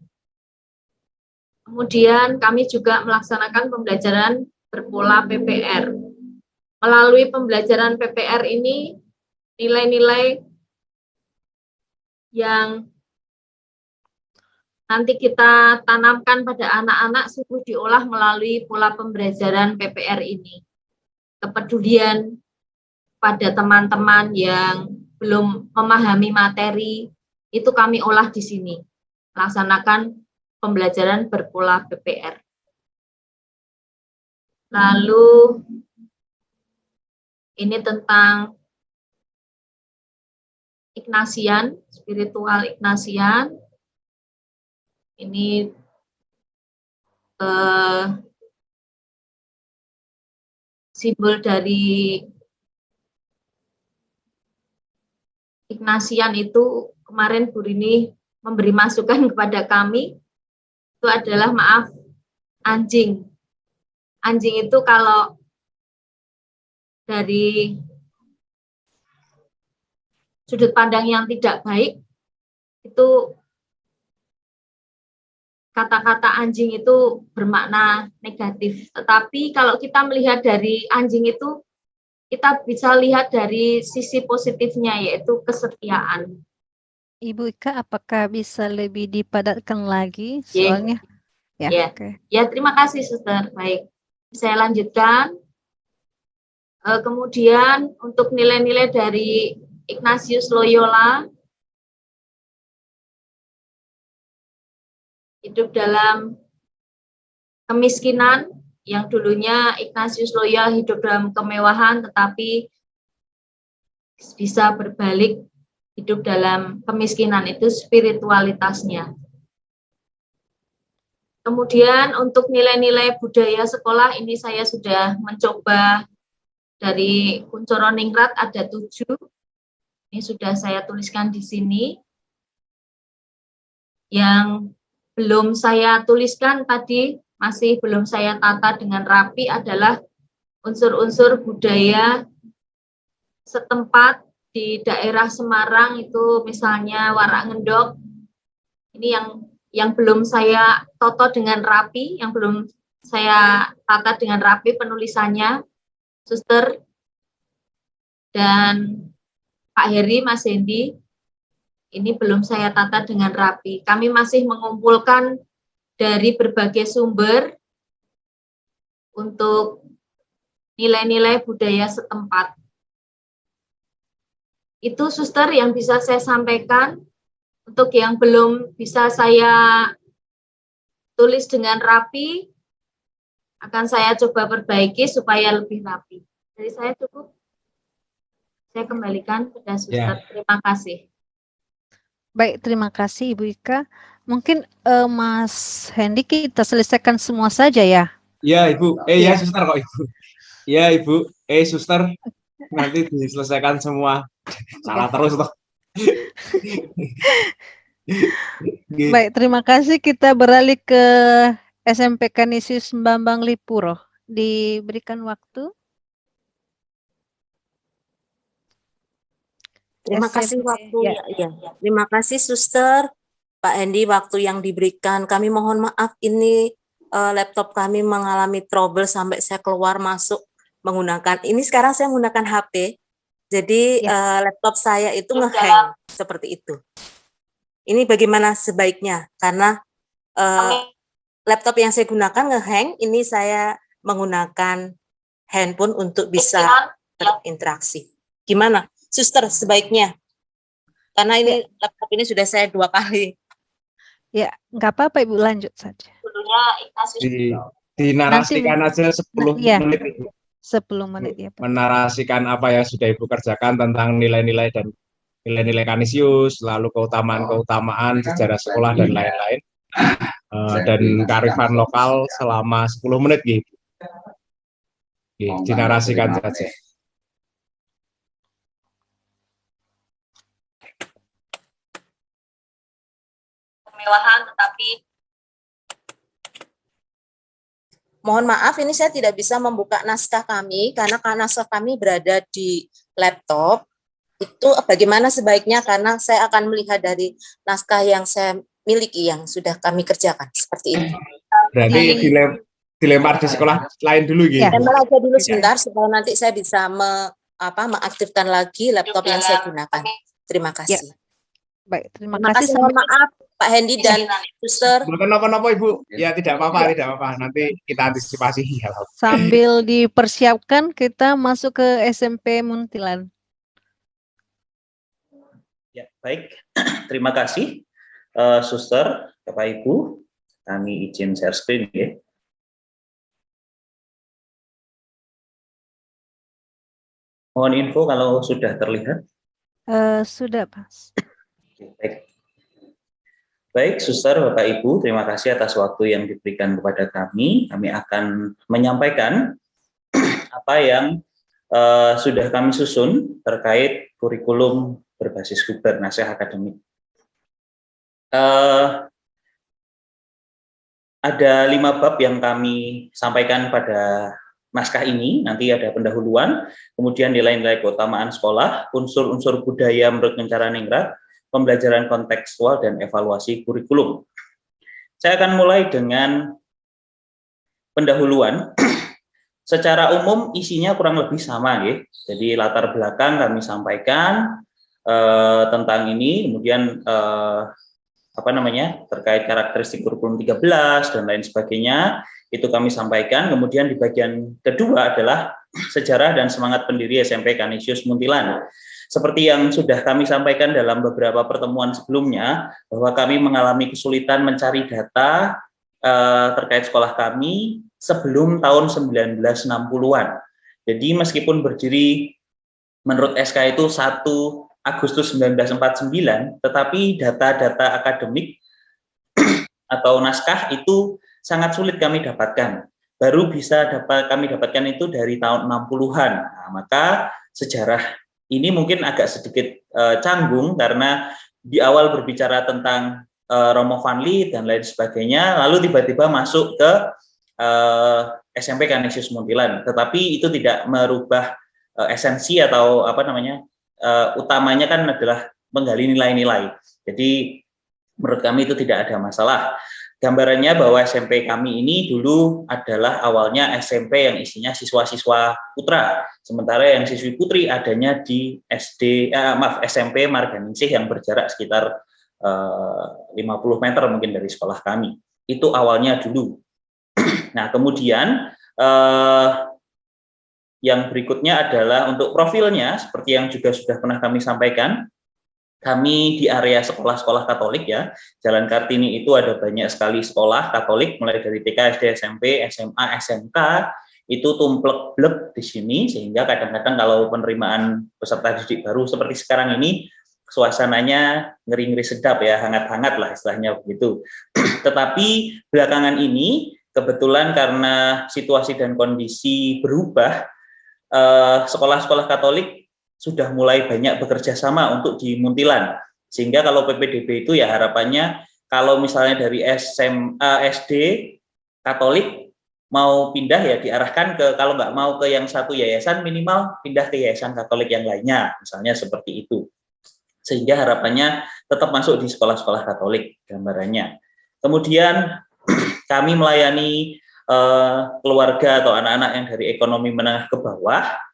Kemudian kami juga melaksanakan pembelajaran berpola PPR. Melalui pembelajaran PPR ini, nilai-nilai yang nanti kita tanamkan pada anak-anak sungguh diolah melalui pola pembelajaran PPR ini. Kepedulian pada teman-teman yang belum memahami materi, itu kami olah di sini. Laksanakan pembelajaran berpola PPR. Lalu, ini tentang Ignatian, spiritual Ignatian. Ini simbol dari Ignatian itu. Kemarin Bu Rini memberi masukan kepada kami, itu adalah maaf, anjing. Anjing itu kalau dari sudut pandang yang tidak baik, itu kata-kata anjing itu bermakna negatif. Tetapi kalau kita melihat dari anjing itu, kita bisa lihat dari sisi positifnya, yaitu kesetiaan. Ibu Ika, apakah bisa lebih dipadatkan lagi soalnya? Ya, ya, terima kasih Suster. Baik, saya lanjutkan. Kemudian untuk nilai-nilai dari Ignatius Loyola, hidup dalam kemiskinan, yang dulunya Ignatius Loyola hidup dalam kemewahan, tetapi bisa berbalik hidup dalam kemiskinan, itu spiritualitasnya. Kemudian untuk nilai-nilai budaya sekolah ini saya sudah mencoba dari Kuncoro Ningrat ada 7. Ini sudah saya tuliskan di sini. Yang belum saya tuliskan tadi, masih belum saya tata dengan rapi adalah unsur-unsur budaya setempat di daerah Semarang itu misalnya Warak Ngendok. Ini yang belum saya toto dengan rapi, yang belum saya tata dengan rapi penulisannya, Suster dan Pak Heri, Mas Hendi, ini belum saya tata dengan rapi. Kami masih mengumpulkan dari berbagai sumber untuk nilai-nilai budaya setempat. Itu Suster yang bisa saya sampaikan. Untuk yang belum bisa saya tulis dengan rapi, akan saya coba perbaiki supaya lebih rapi. Dari saya cukup. Saya kembalikan kepada Suster. Ya. Terima kasih. Baik, terima kasih Ibu Ika. Mungkin Mas Hendi kita selesaikan semua saja ya. Ya Ibu, ya Ya. Suster kok Ibu. Ya Ibu, Suster, nanti diselesaikan semua. Salah terus toh. Baik, terima kasih. Kita beralih ke SMP Kanisius Bambang Lipuro. Diberikan waktu. Terima kasih SMP, waktu ya. ya. Terima kasih Suster, Pak Hendi, waktu yang diberikan. Kami mohon maaf ini laptop kami mengalami trouble sampai saya keluar masuk menggunakan. Ini sekarang saya menggunakan HP. Jadi laptop saya itu nge-hang seperti itu. Ini bagaimana sebaiknya? Karena laptop yang saya gunakan nge-hang, ini saya menggunakan handphone untuk bisa berinteraksi. Gimana, Suster, sebaiknya? Karena ini laptop ini sudah saya 2 kali. Ya, nggak apa-apa Ibu, lanjut saja. Dinarasikan aja 10 ya, menit Ibu. 10 menit ya Pak. Menarasikan apa yang sudah Ibu kerjakan tentang nilai-nilai dan nilai-nilai Kanisius, lalu keutamaan-keutamaan sejarah sekolah dan lain-lain, dan kearifan lokal selama 10 menit gitu. Dinarasikan saja. Kemewahan, tetapi Mohon maaf, ini saya tidak bisa membuka naskah kami karena naskah kami berada di laptop. Itu bagaimana sebaiknya, karena saya akan melihat dari naskah yang saya miliki yang sudah kami kerjakan seperti itu. Berarti dilempar di sekolah lain dulu gitu. Lempar aja dulu sebentar supaya nanti saya bisa mengaktifkan lagi laptop yang saya gunakan. Terima kasih. Baik, terima kasih. kasih. Mohon maaf Pak Hendi dan Suster. Bukan apa-apa Ibu. Ya tidak apa-apa, tidak apa-apa. Nanti kita antisipasi. Sambil dipersiapkan, kita masuk ke SMP Muntilan. Ya, baik. Terima kasih, Suster, Bapak Ibu. Kami izin share screen ya. Mohon info kalau sudah terlihat. Sudah, Pak. Baik. Baik, Suster, Bapak Ibu, terima kasih atas waktu yang diberikan kepada kami. Kami akan menyampaikan apa yang sudah kami susun terkait kurikulum berbasis Google naskah akademik. Ada 5 bab yang kami sampaikan pada naskah ini. Nanti ada pendahuluan, kemudian nilai-nilai keutamaan sekolah, unsur-unsur budaya menurut Kuncoro Ningrat, pembelajaran kontekstual, dan evaluasi kurikulum. Saya akan mulai dengan pendahuluan. Secara umum isinya kurang lebih sama ya. Jadi latar belakang kami sampaikan tentang ini, kemudian terkait karakteristik kurikulum 13 dan lain sebagainya, itu kami sampaikan. Kemudian di bagian kedua adalah sejarah dan semangat pendiri SMP Kanisius Muntilan. Seperti yang sudah kami sampaikan dalam beberapa pertemuan sebelumnya, bahwa kami mengalami kesulitan mencari data terkait sekolah kami sebelum tahun 1960-an. Jadi meskipun berdiri menurut SK itu 1 Agustus 1949, tetapi data-data akademik atau naskah itu sangat sulit kami dapatkan. Baru bisa kami dapatkan itu dari tahun 60-an. Nah, maka sejarah ini mungkin agak sedikit canggung karena di awal berbicara tentang Romo Van Lee dan lain sebagainya, lalu tiba-tiba masuk ke SMP Canisius Muntilan. Tetapi itu tidak merubah esensi atau apa namanya, utamanya kan adalah menggali nilai-nilai. Jadi menurut kami itu tidak ada masalah. Gambarannya bahwa SMP kami ini dulu adalah awalnya SMP yang isinya siswa-siswa putra, sementara yang siswi putri adanya di SMP Marganingsih yang berjarak sekitar 50 meter mungkin dari sekolah kami. Itu awalnya dulu. Nah, kemudian yang berikutnya adalah untuk profilnya, seperti yang juga sudah pernah kami sampaikan. Kami di area sekolah-sekolah Katolik ya, Jalan Kartini itu ada banyak sekali sekolah Katolik, mulai dari TK, SD, SMP, SMA, SMK, itu tumplek-blek di sini, sehingga kadang-kadang kalau penerimaan peserta didik baru seperti sekarang ini, suasananya ngeri-ngeri sedap ya, hangat-hangat lah istilahnya begitu. Tetapi belakangan ini, kebetulan karena situasi dan kondisi berubah, sekolah-sekolah Katolik sudah mulai banyak bekerja sama untuk di Muntilan, sehingga kalau PPDB itu ya harapannya kalau misalnya dari SD Katolik mau pindah ya diarahkan ke, kalau nggak mau ke yang satu yayasan minimal pindah ke yayasan Katolik yang lainnya, misalnya seperti itu, sehingga harapannya tetap masuk di sekolah-sekolah Katolik gambarannya. Kemudian kami melayani keluarga atau anak-anak yang dari ekonomi menengah ke bawah.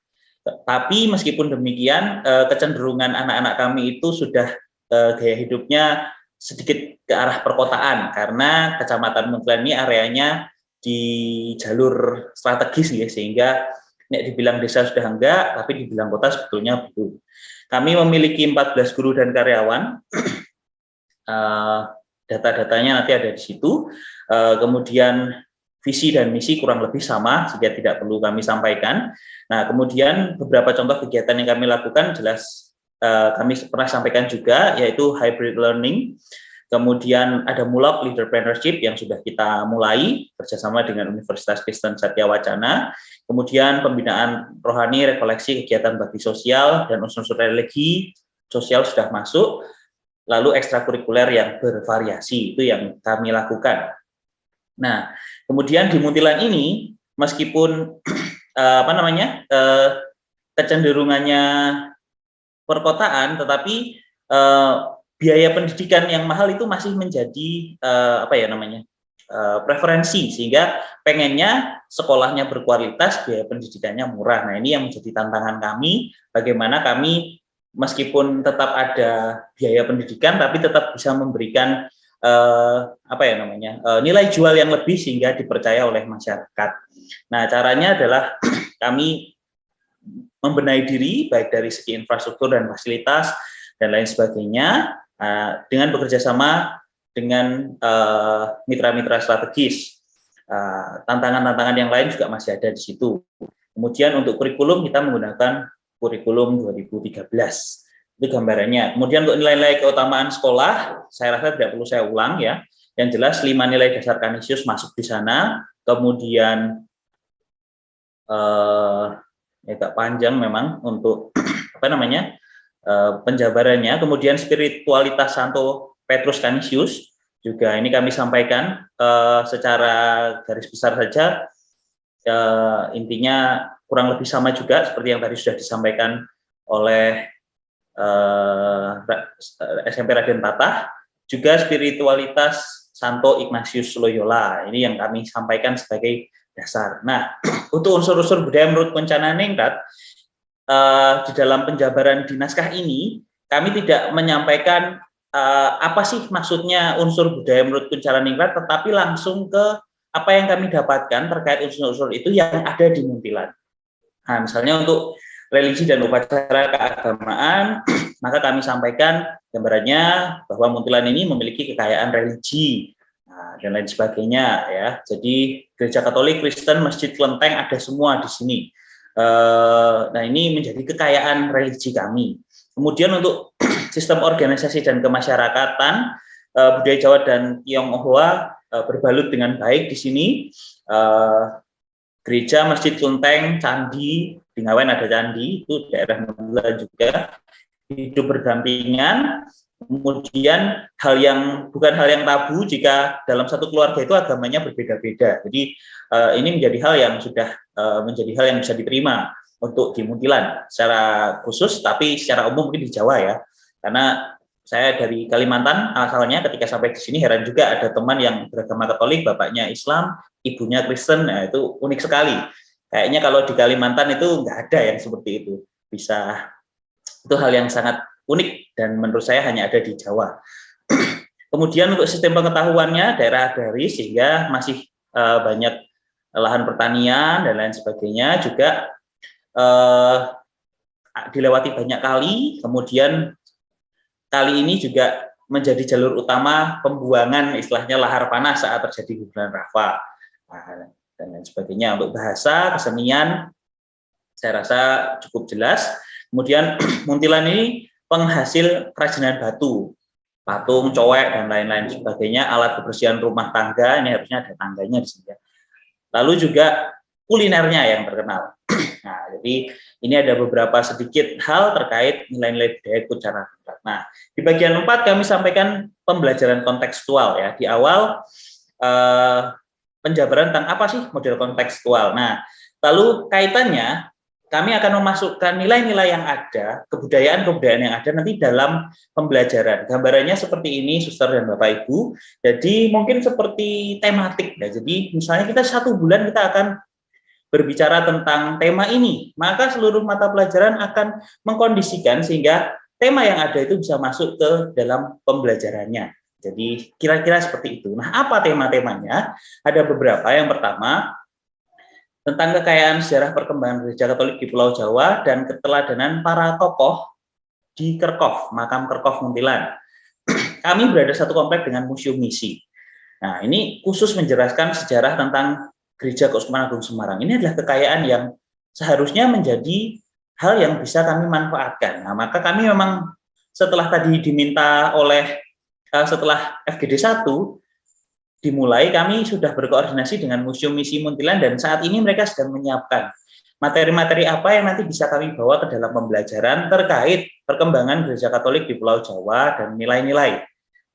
Tapi meskipun demikian, kecenderungan anak-anak kami itu sudah gaya hidupnya sedikit ke arah perkotaan, karena Kecamatan Muntilan ini areanya di jalur strategis ya, sehingga dibilang desa sudah enggak, tapi dibilang kota sebetulnya belum. Kami memiliki 14 guru dan karyawan, data-datanya nanti ada di situ, kemudian visi dan misi kurang lebih sama, sehingga tidak perlu kami sampaikan. Nah, kemudian beberapa contoh kegiatan yang kami lakukan jelas kami pernah sampaikan juga, yaitu hybrid learning. Kemudian ada Mulak Leaderpreneurship yang sudah kita mulai bersama dengan Universitas Kristen Satya Wacana. Kemudian pembinaan rohani, rekoleksi, kegiatan bakti sosial, dan unsur-unsur religi sosial sudah masuk. Lalu ekstrakurikuler yang bervariasi, itu yang kami lakukan. Nah, kemudian di Muntilan ini, meskipun kecenderungannya perkotaan, tetapi biaya pendidikan yang mahal itu masih menjadi preferensi, sehingga pengennya sekolahnya berkualitas, biaya pendidikannya murah. Nah, ini yang menjadi tantangan kami, bagaimana kami meskipun tetap ada biaya pendidikan, tapi tetap bisa memberikan nilai jual yang lebih sehingga dipercaya oleh masyarakat. Nah, caranya adalah kami membenahi diri baik dari segi infrastruktur dan fasilitas dan lain sebagainya, dengan bekerja sama dengan mitra-mitra strategis. Tantangan-tantangan yang lain juga masih ada di situ. Kemudian untuk kurikulum kita menggunakan kurikulum 2013. Itu gambarannya. Kemudian untuk nilai-nilai keutamaan sekolah, saya rasa tidak perlu saya ulang ya. Yang jelas 5 nilai dasar Canisius masuk di sana. Kemudian agak panjang memang untuk penjabarannya. Kemudian spiritualitas Santo Petrus Canisius juga ini kami sampaikan secara garis besar saja. Intinya kurang lebih sama juga seperti yang tadi sudah disampaikan oleh SMP Raden Tatah. Juga spiritualitas Santo Ignatius Loyola, ini yang kami sampaikan sebagai dasar. Nah, untuk unsur-unsur budaya menurut Kencana Ningrat, di dalam penjabaran di naskah ini, kami tidak menyampaikan apa sih maksudnya unsur budaya menurut Kencana Ningrat, tetapi langsung ke apa yang kami dapatkan terkait unsur-unsur itu yang ada di Muntilan. Nah, misalnya untuk religi dan upacara keagamaan, maka kami sampaikan gambarannya bahwa Muntilan ini memiliki kekayaan religi dan lain sebagainya ya. Jadi gereja Katolik, Kristen, masjid, kelenteng ada semua di sini. Nah, ini menjadi kekayaan religi kami. Kemudian untuk sistem organisasi dan kemasyarakatan budaya Jawa dan Tionghoa berbalut dengan baik di sini. Gereja, masjid, kelenteng, candi, di Ngawen ada candi, itu daerah Muntilan juga, hidup berdampingan. Kemudian bukan hal yang tabu jika dalam satu keluarga itu agamanya berbeda-beda. Jadi ini menjadi hal yang sudah menjadi hal yang bisa diterima untuk di Muntilan secara khusus, tapi secara umum mungkin di Jawa ya. Karena saya dari Kalimantan asalnya, ketika sampai di sini heran juga ada teman yang beragama Katolik, bapaknya Islam, ibunya Kristen. Nah, itu unik sekali. Kayaknya kalau di Kalimantan itu nggak ada yang seperti itu. Itu hal yang sangat unik dan menurut saya hanya ada di Jawa. Kemudian untuk sistem pengetahuannya daerah agraris sehingga masih banyak lahan pertanian dan lain sebagainya, juga dilewati banyak kali. Kemudian kali ini juga menjadi jalur utama pembuangan istilahnya lahar panas saat terjadi guguran lava dan lain sebagainya. Untuk bahasa kesenian saya rasa cukup jelas. Kemudian Muntilan ini penghasil kerajinan batu, patung, cowek dan lain-lain sebagainya, alat kebersihan rumah tangga, ini harusnya ada tangganya di sini. Lalu juga kulinernya yang terkenal. Nah, jadi ini ada beberapa sedikit hal terkait nilai-nilai budaya secara berat. Nah, di bagian 4 kami sampaikan pembelajaran kontekstual ya. Di awal penjabaran tentang apa sih model kontekstual. Nah, lalu kaitannya kami akan memasukkan nilai-nilai yang ada, kebudayaan-kebudayaan yang ada nanti dalam pembelajaran. Gambarannya seperti ini, Suster dan Bapak Ibu. Jadi mungkin seperti tematik ya. Jadi misalnya kita 1 bulan kita akan berbicara tentang tema ini, maka seluruh mata pelajaran akan mengkondisikan sehingga tema yang ada itu bisa masuk ke dalam pembelajarannya. Jadi kira-kira seperti itu. Nah, apa tema-temanya? Ada beberapa. Yang pertama, tentang kekayaan sejarah perkembangan Gereja Katolik di Pulau Jawa dan keteladanan para tokoh di Kerkhof, makam Kerkhof Muntilan. Kami berada satu komplek dengan Museum Misi. Nah, ini khusus menjelaskan sejarah tentang Gereja Keuskupan Agung Semarang. Ini adalah kekayaan yang seharusnya menjadi hal yang bisa kami manfaatkan. Nah, maka kami memang setelah tadi diminta setelah FGD 1 dimulai, kami sudah berkoordinasi dengan Museum Misi Muntilan dan saat ini mereka sedang menyiapkan materi-materi apa yang nanti bisa kami bawa ke dalam pembelajaran terkait perkembangan Gereja Katolik di Pulau Jawa dan nilai-nilai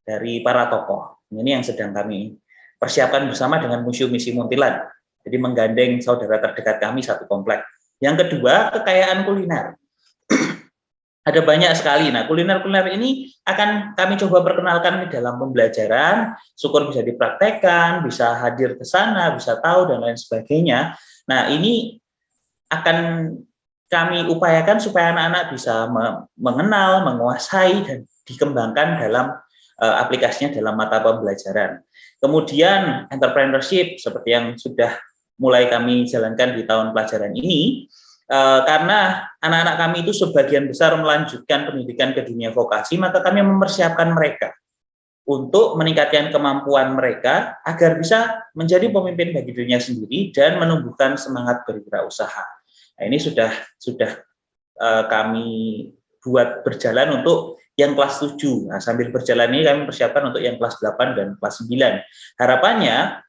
dari para tokoh. Ini yang sedang kami persiapkan bersama dengan Museum Misi Muntilan. Jadi menggandeng saudara terdekat kami satu komplek. Yang kedua, kekayaan kuliner. Ada banyak sekali. Nah, kuliner-kuliner ini akan kami coba perkenalkan di dalam pembelajaran. Syukur bisa dipraktekkan, bisa hadir ke sana, bisa tahu dan lain sebagainya. Nah, ini akan kami upayakan supaya anak-anak bisa mengenal, menguasai dan dikembangkan dalam aplikasinya dalam mata pembelajaran. Kemudian entrepreneurship seperti yang sudah mulai kami jalankan di tahun pelajaran ini. Karena anak-anak kami itu sebagian besar melanjutkan pendidikan ke dunia vokasi, maka kami mempersiapkan mereka untuk meningkatkan kemampuan mereka agar bisa menjadi pemimpin bagi dirinya sendiri dan menumbuhkan semangat berwirausaha. Nah, ini sudah kami buat berjalan untuk yang kelas 7. Nah, sambil berjalan ini kami persiapkan untuk yang kelas 8 dan kelas 9. Harapannya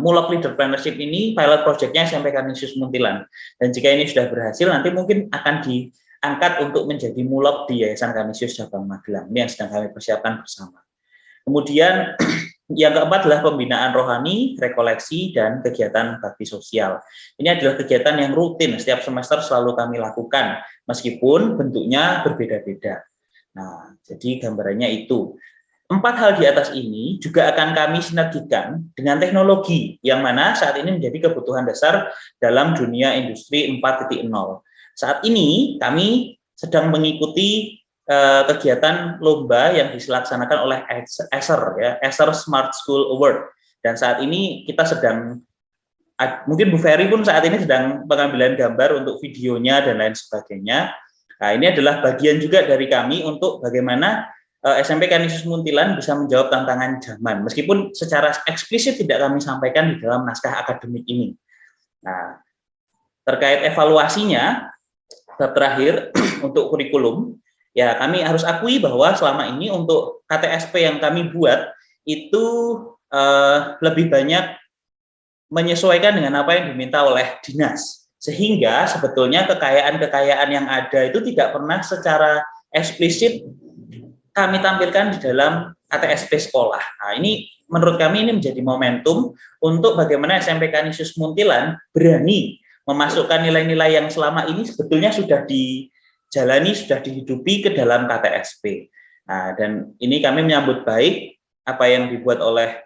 Mulok Leaderpreneurship ini pilot project-nya SMP Kanisius Muntilan. Dan jika ini sudah berhasil, nanti mungkin akan diangkat untuk menjadi Mulok di Yayasan Kanisius Cabang Magelang. Ini yang sedang kami persiapkan bersama. Kemudian yang keempat adalah pembinaan rohani, rekoleksi, dan kegiatan bakti sosial. Ini adalah kegiatan yang rutin setiap semester selalu kami lakukan, meskipun bentuknya berbeda-beda. Nah, jadi gambarannya itu. 4 hal di atas ini juga akan kami sinergikan dengan teknologi yang mana saat ini menjadi kebutuhan dasar dalam dunia industri 4.0. Saat ini kami sedang mengikuti kegiatan lomba yang dilaksanakan oleh Acer, ya, Acer Smart School Award. Dan saat ini kita sedang, mungkin Bu Ferry pun saat ini sedang pengambilan gambar untuk videonya dan lain sebagainya. Nah, ini adalah bagian juga dari kami untuk bagaimana SMP Kanisius Muntilan bisa menjawab tantangan zaman, meskipun secara eksplisit tidak kami sampaikan di dalam naskah akademik ini. Nah, terkait evaluasinya, bab terakhir untuk kurikulum, ya kami harus akui bahwa selama ini untuk KTSP yang kami buat itu lebih banyak menyesuaikan dengan apa yang diminta oleh dinas, sehingga sebetulnya kekayaan-kekayaan yang ada itu tidak pernah secara eksplisit kami tampilkan di dalam ATSP sekolah. Nah, ini menurut kami ini menjadi momentum untuk bagaimana SMP Kanisius Muntilan berani memasukkan nilai-nilai yang selama ini sebetulnya sudah dijalani, sudah dihidupi ke dalam KTSP. Nah, dan ini kami menyambut baik apa yang dibuat oleh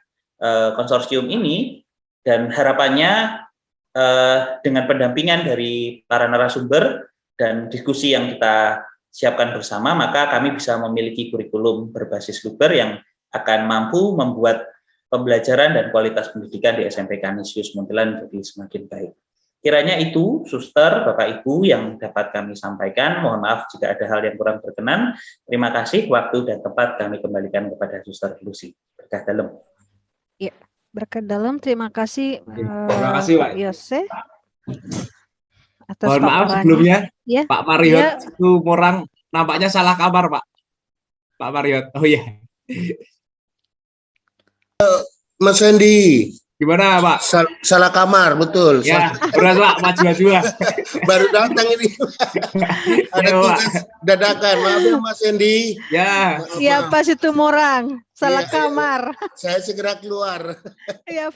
konsorsium ini, dan harapannya dengan pendampingan dari para narasumber dan diskusi yang kita siapkan bersama, maka kami bisa memiliki kurikulum berbasis Luber yang akan mampu membuat pembelajaran dan kualitas pendidikan di SMP Kanisius Muntilan menjadi semakin baik. Kiranya itu, Suster, Bapak Ibu, yang dapat kami sampaikan. Mohon maaf jika ada hal yang kurang berkenan. Terima kasih, waktu dan tempat kami kembalikan kepada Suster Lucy. Berkah dalam. Ya, berkah dalam. Terima kasih, Terima kasih, Pak Yose. Atas Mohon maaf paparannya. sebelumnya, Ya. Pak Mariot Ya. itu orang nampaknya salah kamar, Pak. Pak Mariot. Oh iya. Mas Hendy. Gimana, Pak? Salah kamar, betul. Ya, berat, Pak. Maju-maju. Baru datang ini. Ada tugas dadakan. Maaf ya, Mas Hendy. Ya. Siapa situ orang? Salah Iya, kamar. Saya segera keluar. Iya.